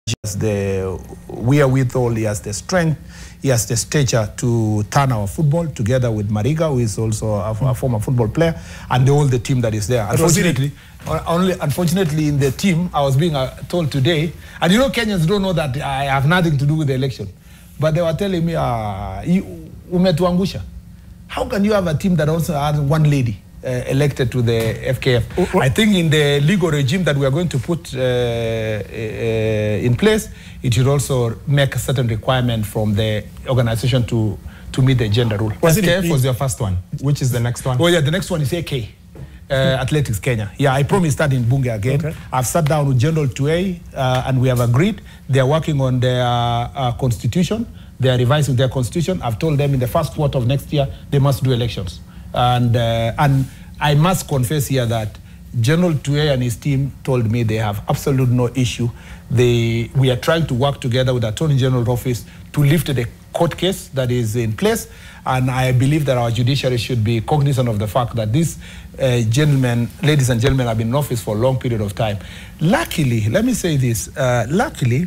Speaker 3: he has the wherewithal, he has the strength, he has the stature to turn our football together with Mariga, who is also a former football player, and all the team that is there. Unfortunately, in the team, I was being told today, and you know, Kenyans don't know that I have nothing to do with the election, but they were telling me, umetuangusha. How can you have a team that also has one lady elected to the FKF? I think in the legal regime that we are going to put in place, it should also make a certain requirement from the organization to meet the gender rule.
Speaker 2: FKF was your first one. Which is the next one?
Speaker 3: Oh yeah, the next one is AK. Athletics Kenya. Yeah, I promised that in Bunge again. Okay. I've sat down with General Tuei and we have agreed. They are working on their constitution. They are revising their constitution. I've told them in the first quarter of next year, they must do elections. And I must confess here that General Tuei and his team told me they have absolutely no issue. We are trying to work together with the Attorney General's office to lift the court case that is in place. And I believe that our judiciary should be cognizant of the fact that these ladies and gentlemen, have been in office for a long period of time. Luckily, let me say this, luckily,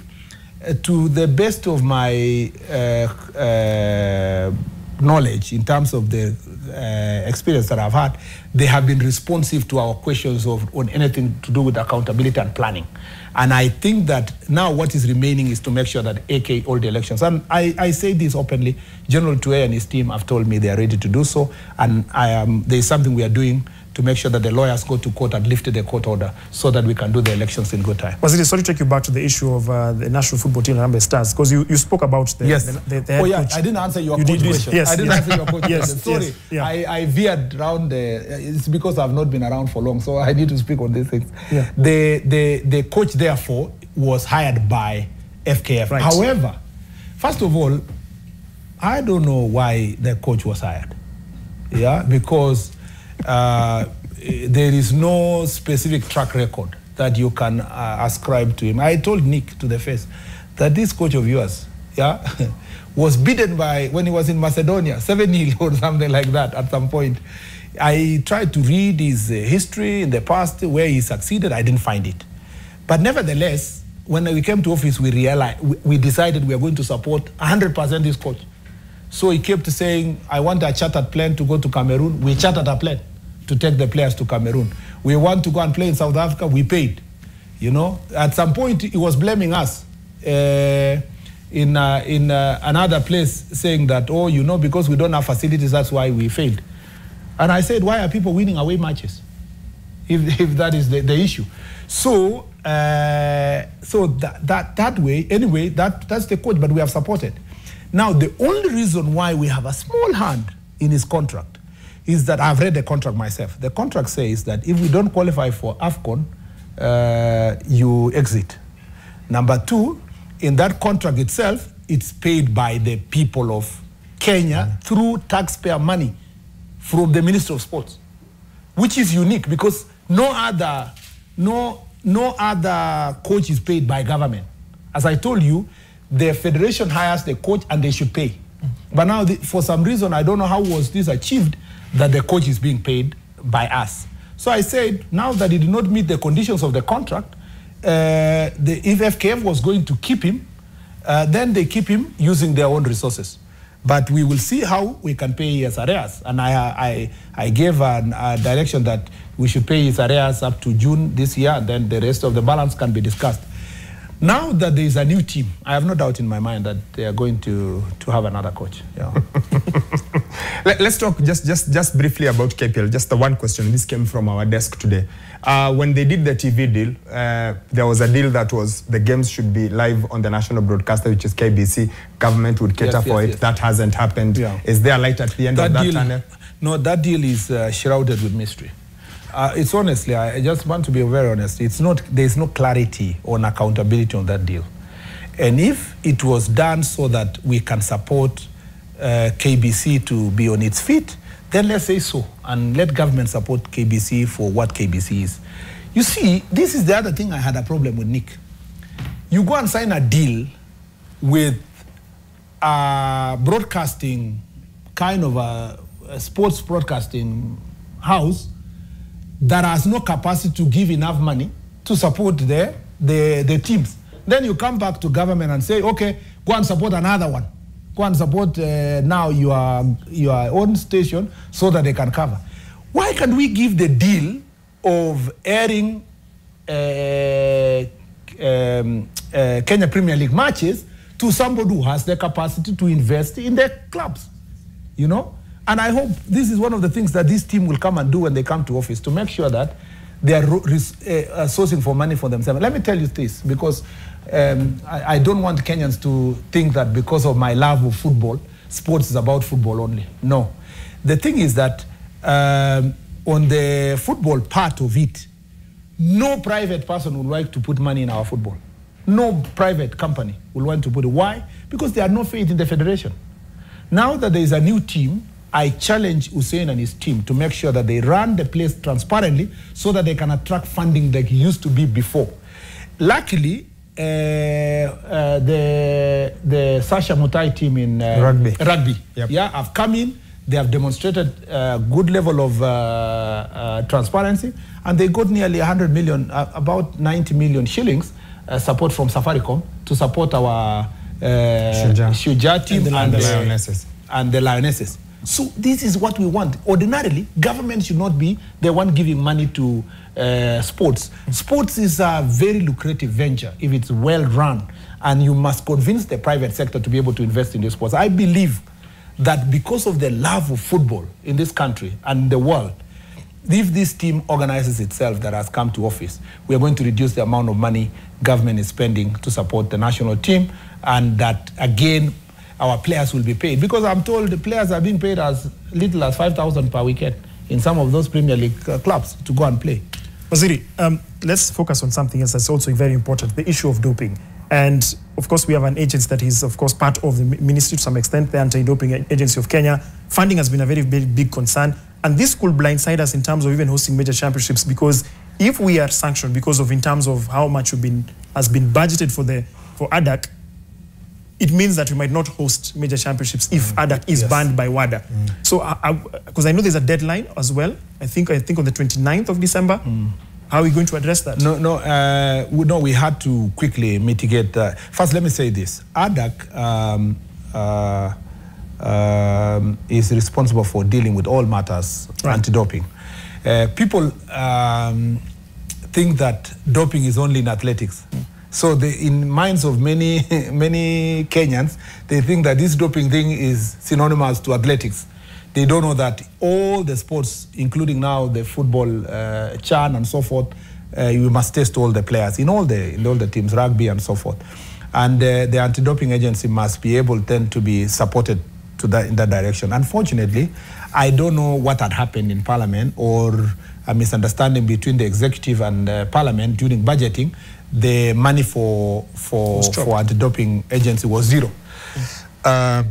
Speaker 3: to the best of my knowledge in terms of the experience that I've had, they have been responsive to our questions on anything to do with accountability and planning. And I think that now what is remaining is to make sure that AK all the elections. And I say this openly, General Tuei and his team have told me they are ready to do so. And there is something we are doing to make sure that the lawyers go to court and lift the court order so that we can do the elections in good time.
Speaker 1: Waziri, sorry to take you back to the issue of the national football team, Harambee Stars, because you spoke about the
Speaker 3: oh yeah, coach. I didn't answer your question.
Speaker 1: Yes,
Speaker 3: I didn't answer your question.
Speaker 1: Yes,
Speaker 3: sorry,
Speaker 1: yes, yeah.
Speaker 3: I veered around. It's because I've not been around for long, so I need to speak on these things.
Speaker 1: Yeah.
Speaker 3: The coach, therefore, was hired by FKF.
Speaker 1: Right.
Speaker 3: However, first of all, I don't know why the coach was hired. Yeah, because there is no specific track record that you can ascribe to him. I told Nick to the face that this coach of yours, yeah, was beaten by, when he was in Macedonia, 7-0 or something like that at some point. I tried to read his history in the past where he succeeded. I didn't find it. But nevertheless, when we came to office, we decided we are going to support 100% this coach. So he kept saying, I want a chartered plane to go to Cameroon. We chartered a plane to take the players to Cameroon. We want to go and play in South Africa. We paid. You know, at some point he was blaming us in another place, saying that, oh, you know, because we don't have facilities, that's why we failed. And I said, why are people winning away matches if that is the issue? So that way, anyway, that's the coach, but we have supported. Now, the only reason why we have a small hand in his contract is that I've read the contract myself. The contract says that if we don't qualify for AFCON, you exit. Number two, in that contract itself, it's paid by the people of Kenya through taxpayer money from the Ministry of Sports, which is unique because No other coach is paid by government. As I told you, the federation hires the coach and they should pay. But now, for some reason, I don't know how was this achieved, that the coach is being paid by us. So I said, now that he did not meet the conditions of the contract, if FKF was going to keep him, then they keep him using their own resources. But we will see how we can pay his arrears. And I gave a direction that we should pay his arrears up to June this year, and then the rest of the balance can be discussed. Now that there is a new team, I have no doubt in my mind that they are going to have another coach. Yeah.
Speaker 2: Let's talk just briefly about KPL. Just the one question. This came from our desk today. When they did the TV deal, there was a deal that was the games should be live on the national broadcaster, which is KBC. Government would cater for it. That hasn't happened. Yeah. Is there a light at the end of that tunnel?
Speaker 3: No, that deal is shrouded with mystery. It's honestly, I just want to be very honest. It's not. There's no clarity on accountability on that deal. And if it was done so that we can support KBC to be on its feet, then let's say so, and let government support KBC for what KBC is. You see, this is the other thing I had a problem with, Nick. You go and sign a deal with a broadcasting, kind of a sports broadcasting house that has no capacity to give enough money to support the teams. Then you come back to government and say, okay, go and support another one. Go and support now your own station so that they can cover. Why can't we give the deal of airing Kenya Premier League matches to somebody who has the capacity to invest in their clubs? You know? And I hope this is one of the things that this team will come and do when they come to office, to make sure that they are sourcing for money for themselves. Let me tell you this, because I don't want Kenyans to think that because of my love of football, sports is about football only. No. The thing is that on the football part of it, no private person would like to put money in our football. No private company will want to put it. Why? Because they have no faith in the federation. Now that there is a new team, I challenge Hussein and his team to make sure that they run the place transparently so that they can attract funding like it used to be before. Luckily, the Sasha Mutai team in rugby
Speaker 2: yep.
Speaker 3: have come in. They have demonstrated a good level of transparency, and they got nearly 100 million, about 90 million shillings support from Safaricom to support our Shujaa team and the Lionesses. So this is what we want. Ordinarily, government should not be the one giving money to sports. Sports is a very lucrative venture if it's well run, and you must convince the private sector to be able to invest in the sports. I believe that because of the love of football in this country and the world, if this team organizes itself that has come to office, we are going to reduce the amount of money government is spending to support the national team, and that, again, our players will be paid. Because I'm told the players are being paid as little as 5,000 per weekend in some of those Premier League clubs to go and play.
Speaker 1: Waziri, let's focus on something else that's also very important, the issue of doping. And of course, we have an agency that is, of course, part of the ministry to some extent, the Anti-Doping Agency of Kenya. Funding has been a very, very big concern. And this could blindside us in terms of even hosting major championships, because if we are sanctioned because of, in terms of how much has been budgeted for ADAC, it means that we might not host major championships if ADAC is banned by WADA. So, because I know there's a deadline as well, I think on the 29th of December. How are we going to address that?
Speaker 3: No, we had to quickly mitigate that. First, let me say this. ADAC is responsible for dealing with all matters anti-doping. People think that doping is only in athletics. So in minds of many Kenyans, they think that this doping thing is synonymous to athletics. They don't know that all the sports, including now the football, CHAN and so forth, you must test all the players in all the teams, rugby and so forth. And the anti-doping agency must be able then to be supported in that direction. Unfortunately, I don't know what had happened in Parliament, or a misunderstanding between the executive and Parliament during budgeting. The money for anti-doping agency was zero.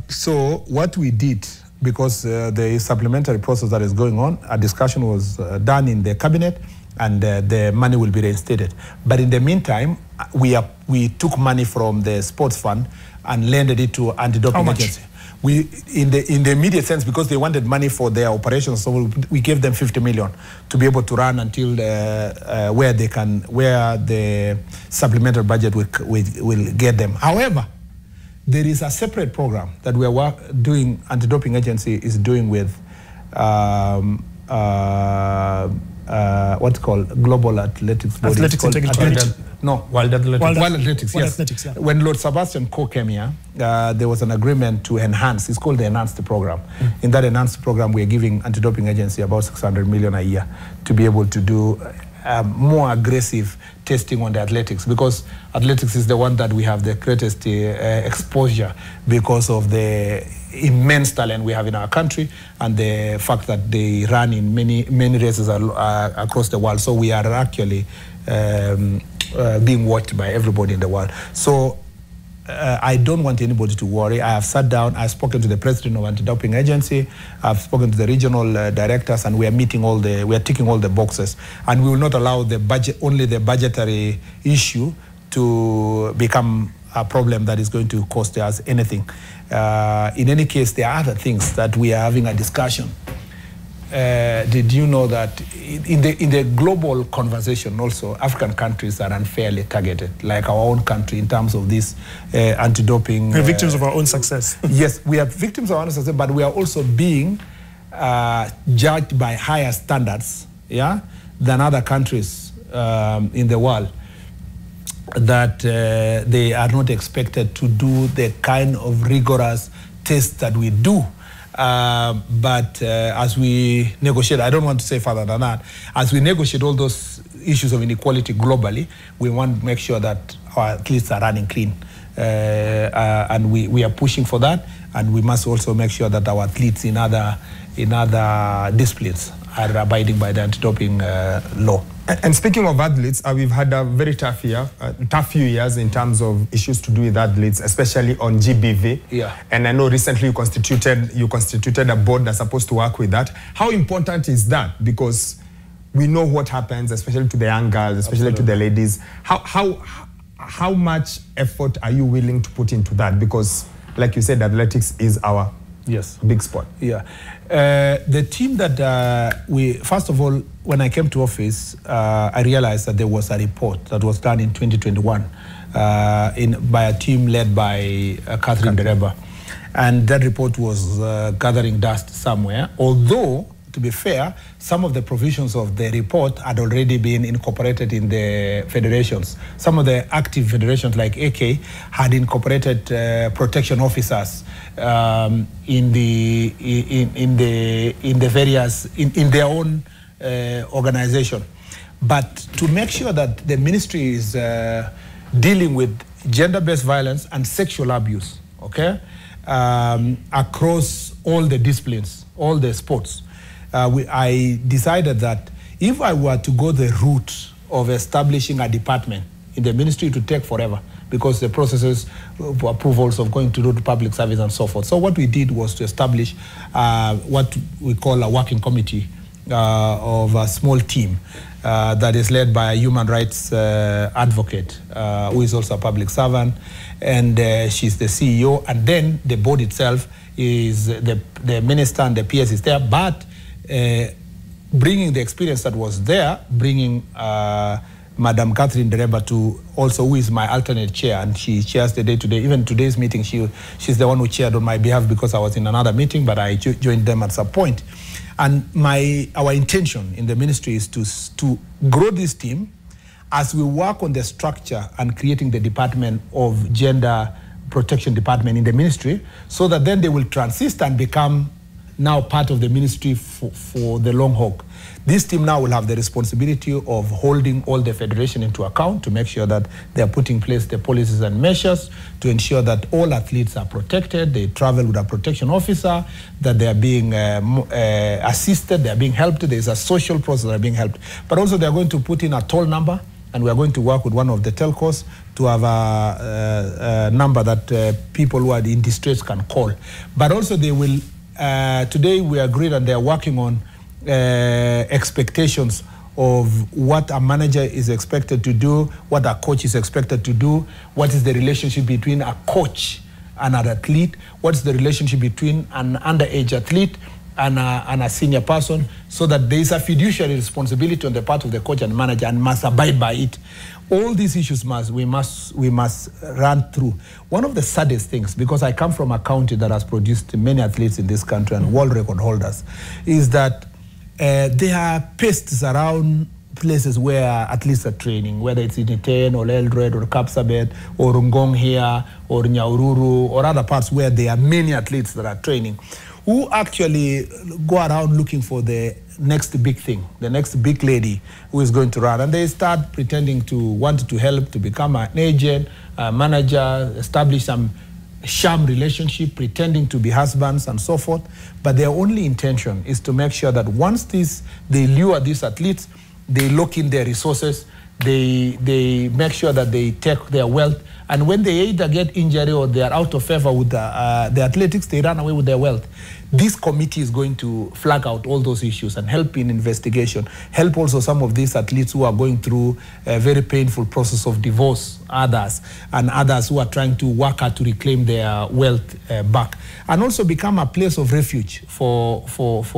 Speaker 3: So what we did, because there is supplementary process that is going on, a discussion was done in the cabinet, and the money will be reinstated. But in the meantime, we took money from the sports fund and lended it to anti-doping agency. We, in the immediate sense, because they wanted money for their operations, so we gave them 50 million to be able to run until where the supplementary budget will get them. However, there is a separate program that we are doing, anti-doping agency is doing with what's called Global Athletics Body.
Speaker 1: Athletics Integrity.
Speaker 3: World Athletics.
Speaker 1: World
Speaker 3: Athletics, yes.
Speaker 1: Athletics, yeah.
Speaker 3: When Lord Sebastian Coe came here, there was an agreement to enhance. It's called the Enhanced Program. In that Enhanced Program, we are giving anti-doping agency about 600 million a year to be able to do more aggressive testing on the athletics, because athletics is the one that we have the greatest exposure because of the immense talent we have in our country and the fact that they run in many races across the world. So we are actually being watched by everybody in the world. So I don't want anybody to worry. I have sat down, I've spoken to the president of anti-doping agency, I've spoken to the regional directors, and we are ticking all the boxes. And we will not allow only the budgetary issue to become a problem that is going to cost us anything. In any case, there are other things that we are having a discussion. Did you know that in the global conversation also, African countries are unfairly targeted, like our own country, in terms of this anti-doping?
Speaker 1: We're victims of our own success.
Speaker 3: Yes, we are victims of our own success, but we are also being judged by higher standards, than other countries in the world, that they are not expected to do the kind of rigorous tests that we do. But as we negotiate, I don't want to say further than that, as we negotiate all those issues of inequality globally, we want to make sure that our athletes are running clean. And we are pushing for that, and we must also make sure that our athletes in other disciplines are abiding by the anti-doping law.
Speaker 2: And speaking of athletes, we've had a very tough few years in terms of issues to do with athletes, especially on GBV.
Speaker 3: Yeah.
Speaker 2: And I know recently you constituted a board that's supposed to work with that. How important is that? Because we know what happens, especially to the young girls, especially to the ladies. How much effort are you willing to put into that? Because, like you said, athletics is our big sport.
Speaker 3: Yeah. The team that first of all, when I came to office, I realized that there was a report that was done in 2021 by a team led by Catherine Dereba. And that report was gathering dust somewhere, although, to be fair, some of the provisions of the report had already been incorporated in the federations. Some of the active federations, like AK, had incorporated protection officers in their own organization. But to make sure that the ministry is dealing with gender-based violence and sexual abuse, across all the disciplines, all the sports, I decided that if I were to go the route of establishing a department in the ministry, it would take forever because the processes of approvals of going to do the public service and so forth. So what we did was to establish what we call a working committee of a small team that is led by a human rights advocate who is also a public servant, and she's the CEO, and then the board itself is the minister and the PS is there, but bringing the experience that was there, bringing Madam Catherine Dereba to also, who is my alternate chair, and she chairs the day-to-day. Even today's meeting, she's the one who chaired on my behalf because I was in another meeting, but I joined them at some point. And our intention in the ministry is to grow this team as we work on the structure and creating the Department of Gender Protection Department in the ministry, so that then they will transist and become now part of the ministry for the long haul. This team now will have the responsibility of holding all the federation into account to make sure that they are putting in place the policies and measures to ensure that all athletes are protected, they travel with a protection officer, that they are being assisted, they are being helped, there is a social process that are being helped. But also they are going to put in a toll number, and we are going to work with one of the telcos to have a number that people who are in distress can call. But also they will, today we agreed and they are working on expectations of what a manager is expected to do, what a coach is expected to do, what is the relationship between a coach and an athlete, what is the relationship between an underage athlete and a senior person, so that there is a fiduciary responsibility on the part of the coach and manager and must abide by it. All these issues we must run through. One of the saddest things, because I come from a county that has produced many athletes in this country and world record holders, is that there are pests around places where athletes are training, whether it's in Iten or Eldred or Kapsabet or Ngong here or Nyaururu or other parts where there are many athletes that are training, who actually go around looking for the next big thing, the next big lady who is going to run. And they start pretending to want to help, to become an agent, a manager, establish some sham relationship, pretending to be husbands and so forth. But their only intention is to make sure that once they lure these athletes, they lock in their resources, they make sure that they take their wealth, and when they either get injury or they are out of favor with the athletics, they run away with their wealth. This committee is going to flag out all those issues and help in investigation, help also some of these athletes who are going through a very painful process of divorce, others who are trying to work hard to reclaim their wealth back, and also become a place of refuge for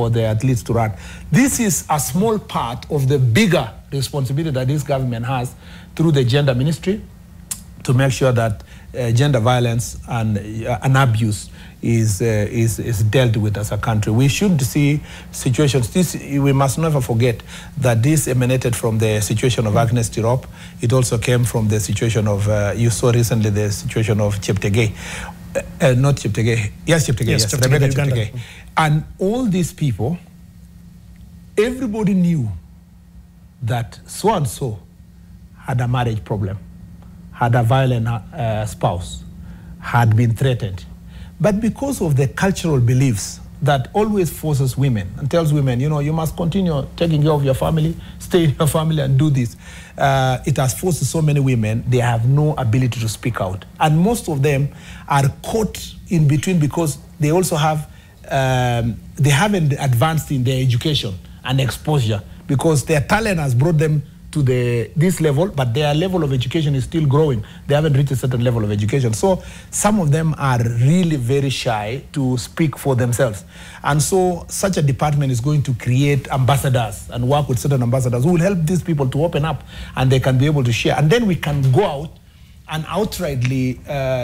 Speaker 3: the athletes to run. This is a small part of the bigger responsibility that this government has through the gender ministry to make sure that gender violence and abuse is dealt with as a country. We should see situations. We must never forget that this emanated from the situation of Agnes Tirop. It also came from the situation of, you saw recently the situation of Cheptegei. Not Cheptegei. Yes, Cheptegei. Yes, Rebecca Cheptegei. And all these people, everybody knew that so-and-so had a marriage problem, had a violent spouse, had been threatened. But because of the cultural beliefs that always forces women and tells women, you know, you must continue taking care of your family, stay in your family and do this, it has forced so many women, they have no ability to speak out. And most of them are caught in between because they also have, they haven't advanced in their education and exposure, because their talent has brought them to this level, but their level of education is still growing. They haven't reached a certain level of education. So some of them are really very shy to speak for themselves. And so such a department is going to create ambassadors and work with certain ambassadors who will help these people to open up, and they can be able to share. And then we can go out and outrightly,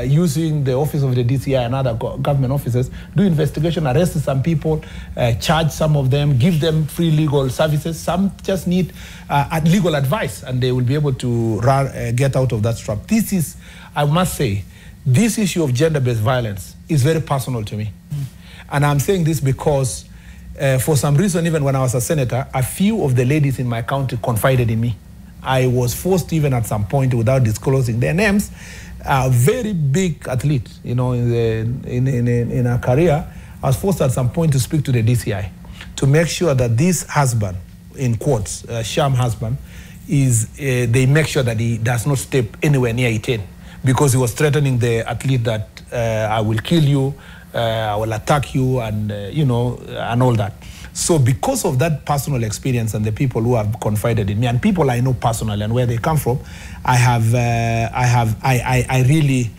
Speaker 3: using the office of the DCI and other government offices, do investigation, arrest some people, charge some of them, give them free legal services. Some just need legal advice, and they will be able to get out of that trap. This is, I must say, this issue of gender-based violence is very personal to me. And I'm saying this because for some reason, even when I was a senator, a few of the ladies in my county confided in me. I was forced, even at some point, without disclosing their names, a very big athlete, you know, in her career, I was forced at some point to speak to the DCI to make sure that this husband, in quotes, sham husband, is they make sure that he does not step anywhere near Iten, because he was threatening the athlete that I will kill you, I will attack you, and you know, and all that. So because of that personal experience and the people who have confided in me, and people I know personally and where they come from, I really,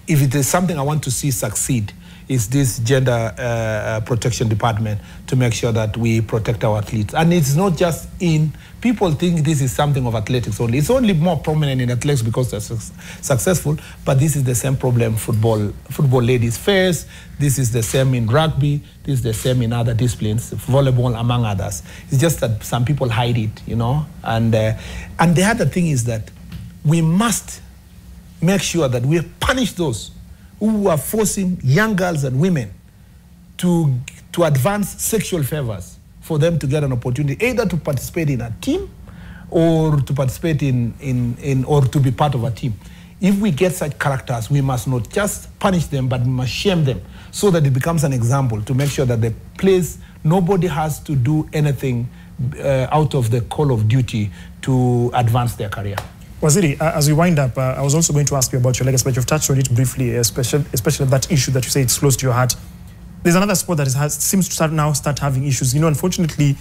Speaker 3: if it is something I want to see succeed, is this gender protection department, to make sure that we protect our athletes. And it's not just in, people think this is something of athletics only. It's only more prominent in athletics because they're successful, but this is the same problem football ladies face. This is the same in rugby. This is the same in other disciplines, volleyball among others. It's just that some people hide it, you know. And the other thing is that we must make sure that we punish those who are forcing young girls and women to advance sexual favors for them to get an opportunity, either to participate in a team or to participate in or to be part of a team. If we get such characters, we must not just punish them, but we must shame them, so that it becomes an example, to make sure that the place, nobody has to do anything out of the call of duty to advance their career.
Speaker 1: Waziri, as we wind up, I was also going to ask you about your legacy, but you've touched on it briefly, especially that issue that you say it's close to your heart. There's another sport that seems to now start having issues. You know, unfortunately,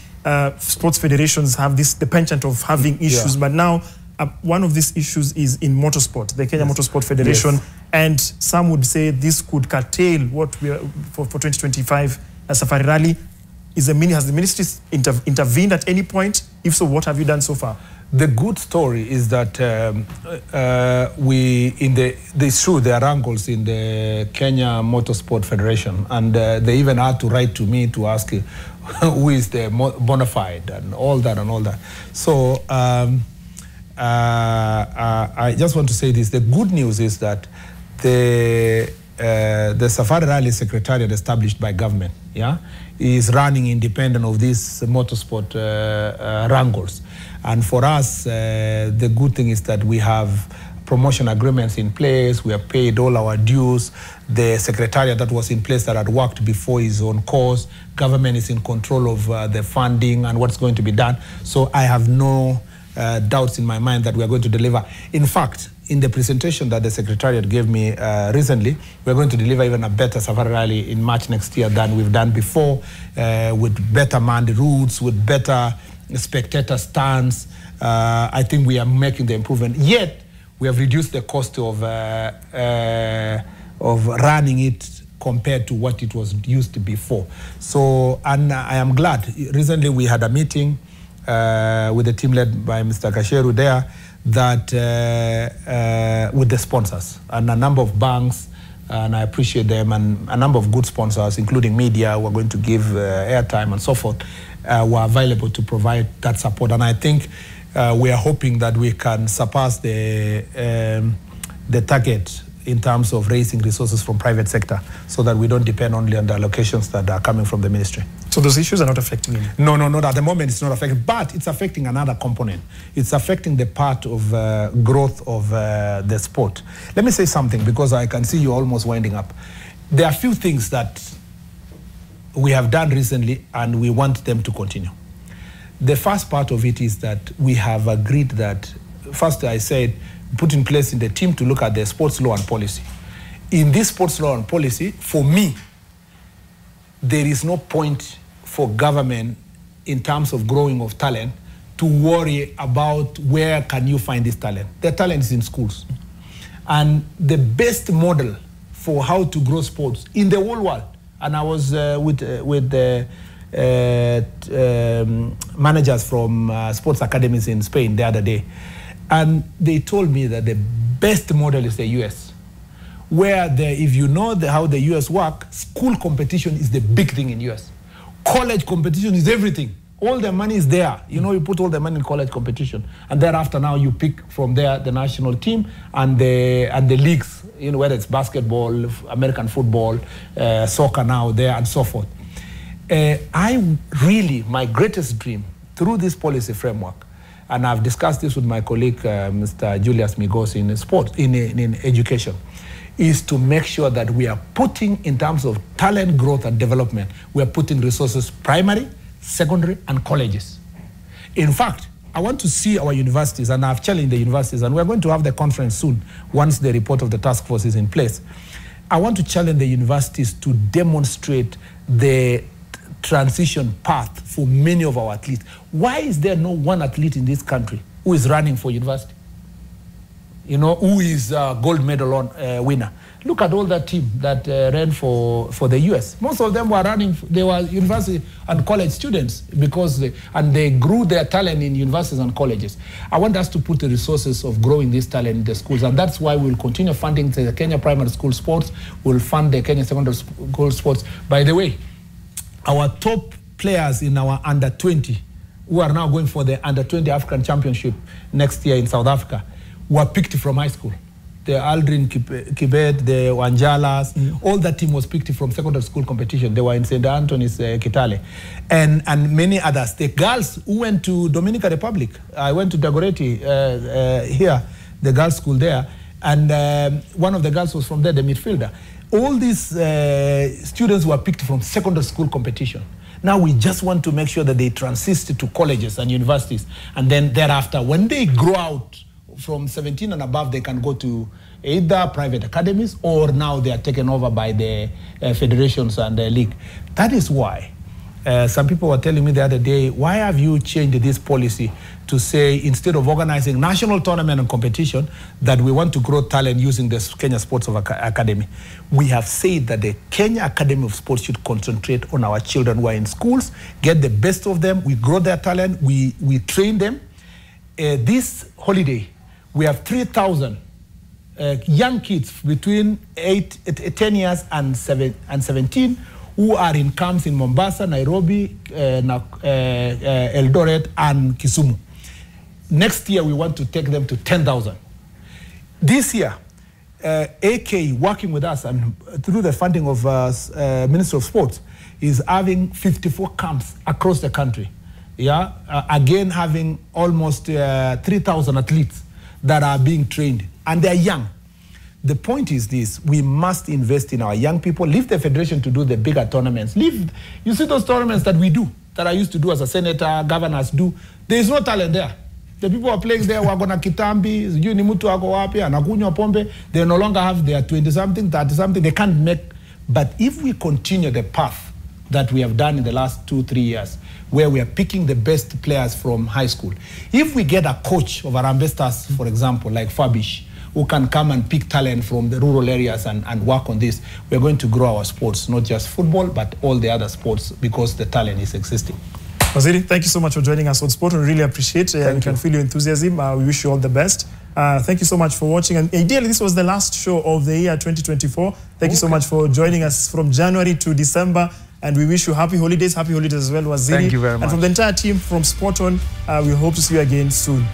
Speaker 1: sports federations have the penchant of having issues, but now one of these issues is in motorsport, the Kenya Motorsport Federation, and some would say this could curtail what we are for 2025 Safari Rally. Has the ministry intervened at any point? If so, what have you done so far?
Speaker 3: The good story is that it's true, there are angles in the Kenya Motorsport Federation, and they even had to write to me to ask who is the bona fide and all that. So I just want to say this. The good news is that the Safari Rally Secretariat established by government, is running independent of these motorsport wrangles. And for us, the good thing is that we have promotion agreements in place. We have paid all our dues. The secretariat that was in place that had worked before is on course. Government is in control of the funding and what's going to be done. So I have no doubts in my mind that we are going to deliver. In fact, in the presentation that the secretariat gave me recently, we're going to deliver even a better Safari Rally in March next year than we've done before, with better manned routes, with better spectator stands. I think we are making the improvement. Yet, we have reduced the cost of running it compared to what it was used to before. So, and I am glad. Recently, we had a meeting with the team led by Mr. Kasheru there, that with the sponsors and a number of banks, and I appreciate them, and a number of good sponsors, including media, who are going to give airtime and so forth, were available to provide that support. And I think we are hoping that we can surpass the target in terms of raising resources from private sector, so that we don't depend only on the allocations that are coming from the ministry.
Speaker 1: So those issues are not affecting you?
Speaker 3: No, not at the moment. It's not affecting, but it's affecting another component. It's affecting the part of growth of the sport. Let me say something, because I can see you almost winding up. There are a few things that we have done recently, and we want them to continue. The first part of it is that we have agreed that, first I said, put in place in the team to look at the sports law and policy. In this sports law and policy, for me, there is no point for government in terms of growing of talent to worry about where can you find this talent. The talent is in schools. And the best model for how to grow sports in the whole world, and I was with the managers from sports academies in Spain the other day, and they told me that the best model is the US, where if you know how the US work, school competition is the big thing in US. College competition is everything. All the money is there. You know, you put all the money in college competition, and thereafter now you pick from there the national team and the leagues, you know, whether it's basketball, American football, soccer now there, and so forth. My greatest dream through this policy framework, and I've discussed this with my colleague, Mr. Julius Migos, in sports, in education, is to make sure that we are putting, in terms of talent growth and development, we are putting resources primary, secondary, and colleges. In fact, I want to see our universities, and I've challenged the universities, and we're going to have the conference soon, once the report of the task force is in place. I want to challenge the universities to demonstrate the transition path for many of our athletes. Why is there no one athlete in this country who is running for university? You know, who is a gold medal winner? Look at all that team that ran for the US. Most of them were running, they were university and college students, because they grew their talent in universities and colleges. I want us to put the resources of growing this talent in the schools, and that's why we'll continue funding the Kenya Primary School Sports. We'll fund the Kenya Secondary School Sports. By the way, our top players in our under-20, who are now going for the under-20 African Championship next year in South Africa, were picked from high school. The Aldrin Kibet, the Wanjalas, all that team was picked from secondary school competition. They were in St. Anthony's, Kitale, and many others. The girls who went to Dominican Republic, I went to Dagoretti here, the girls' school there, and one of the girls was from there, the midfielder. All these students were picked from secondary school competition. Now we just want to make sure that they transit to colleges and universities, and then thereafter, when they grow out from 17 and above, they can go to either private academies or now they are taken over by the federations and the league. That is why some people were telling me the other day, why have you changed this policy to say instead of organizing national tournament and competition that we want to grow talent using the Kenya Sports Academy? We have said that the Kenya Academy of Sports should concentrate on our children who are in schools, get the best of them, we grow their talent, we train them. This holiday, we have 3,000 young kids between 10 years and 17 who are in camps in Mombasa, Nairobi, Eldoret, and Kisumu. Next year, we want to take them to 10,000. This year, AK, working with us and through the funding of Ministry of Sports, is having 54 camps across the country. Yeah, again, having almost 3,000 athletes that are being trained, and they're young. The point is this: we must invest in our young people. Leave the federation to do the bigger tournaments. You see those tournaments that we do, that I used to do as a senator, governors do. There is no talent there. The people are playing there, wagona kitambi, sijui ni mtu wako wapi, anakunywa pombe. They no longer have their 20-something, 30-something. They can't make. But if we continue the path that we have done in the last 2-3 years, where we are picking the best players from high school, if we get a coach of Harambee Stars, for example, like Fabish, who can come and pick talent from the rural areas and work on this, we're going to grow our sports, not just football, but all the other sports, because the talent is existing.
Speaker 1: Waziri, thank you so much for joining us on Sport. We really appreciate it. We can feel your enthusiasm. We wish you all the best. Thank you so much for watching. And ideally, this was the last show of the year 2024. Thank you so much for joining us from January to December. And we wish you happy holidays as well, Waziri.
Speaker 2: Thank you very much.
Speaker 1: And from the entire team from Sport On, we hope to see you again soon.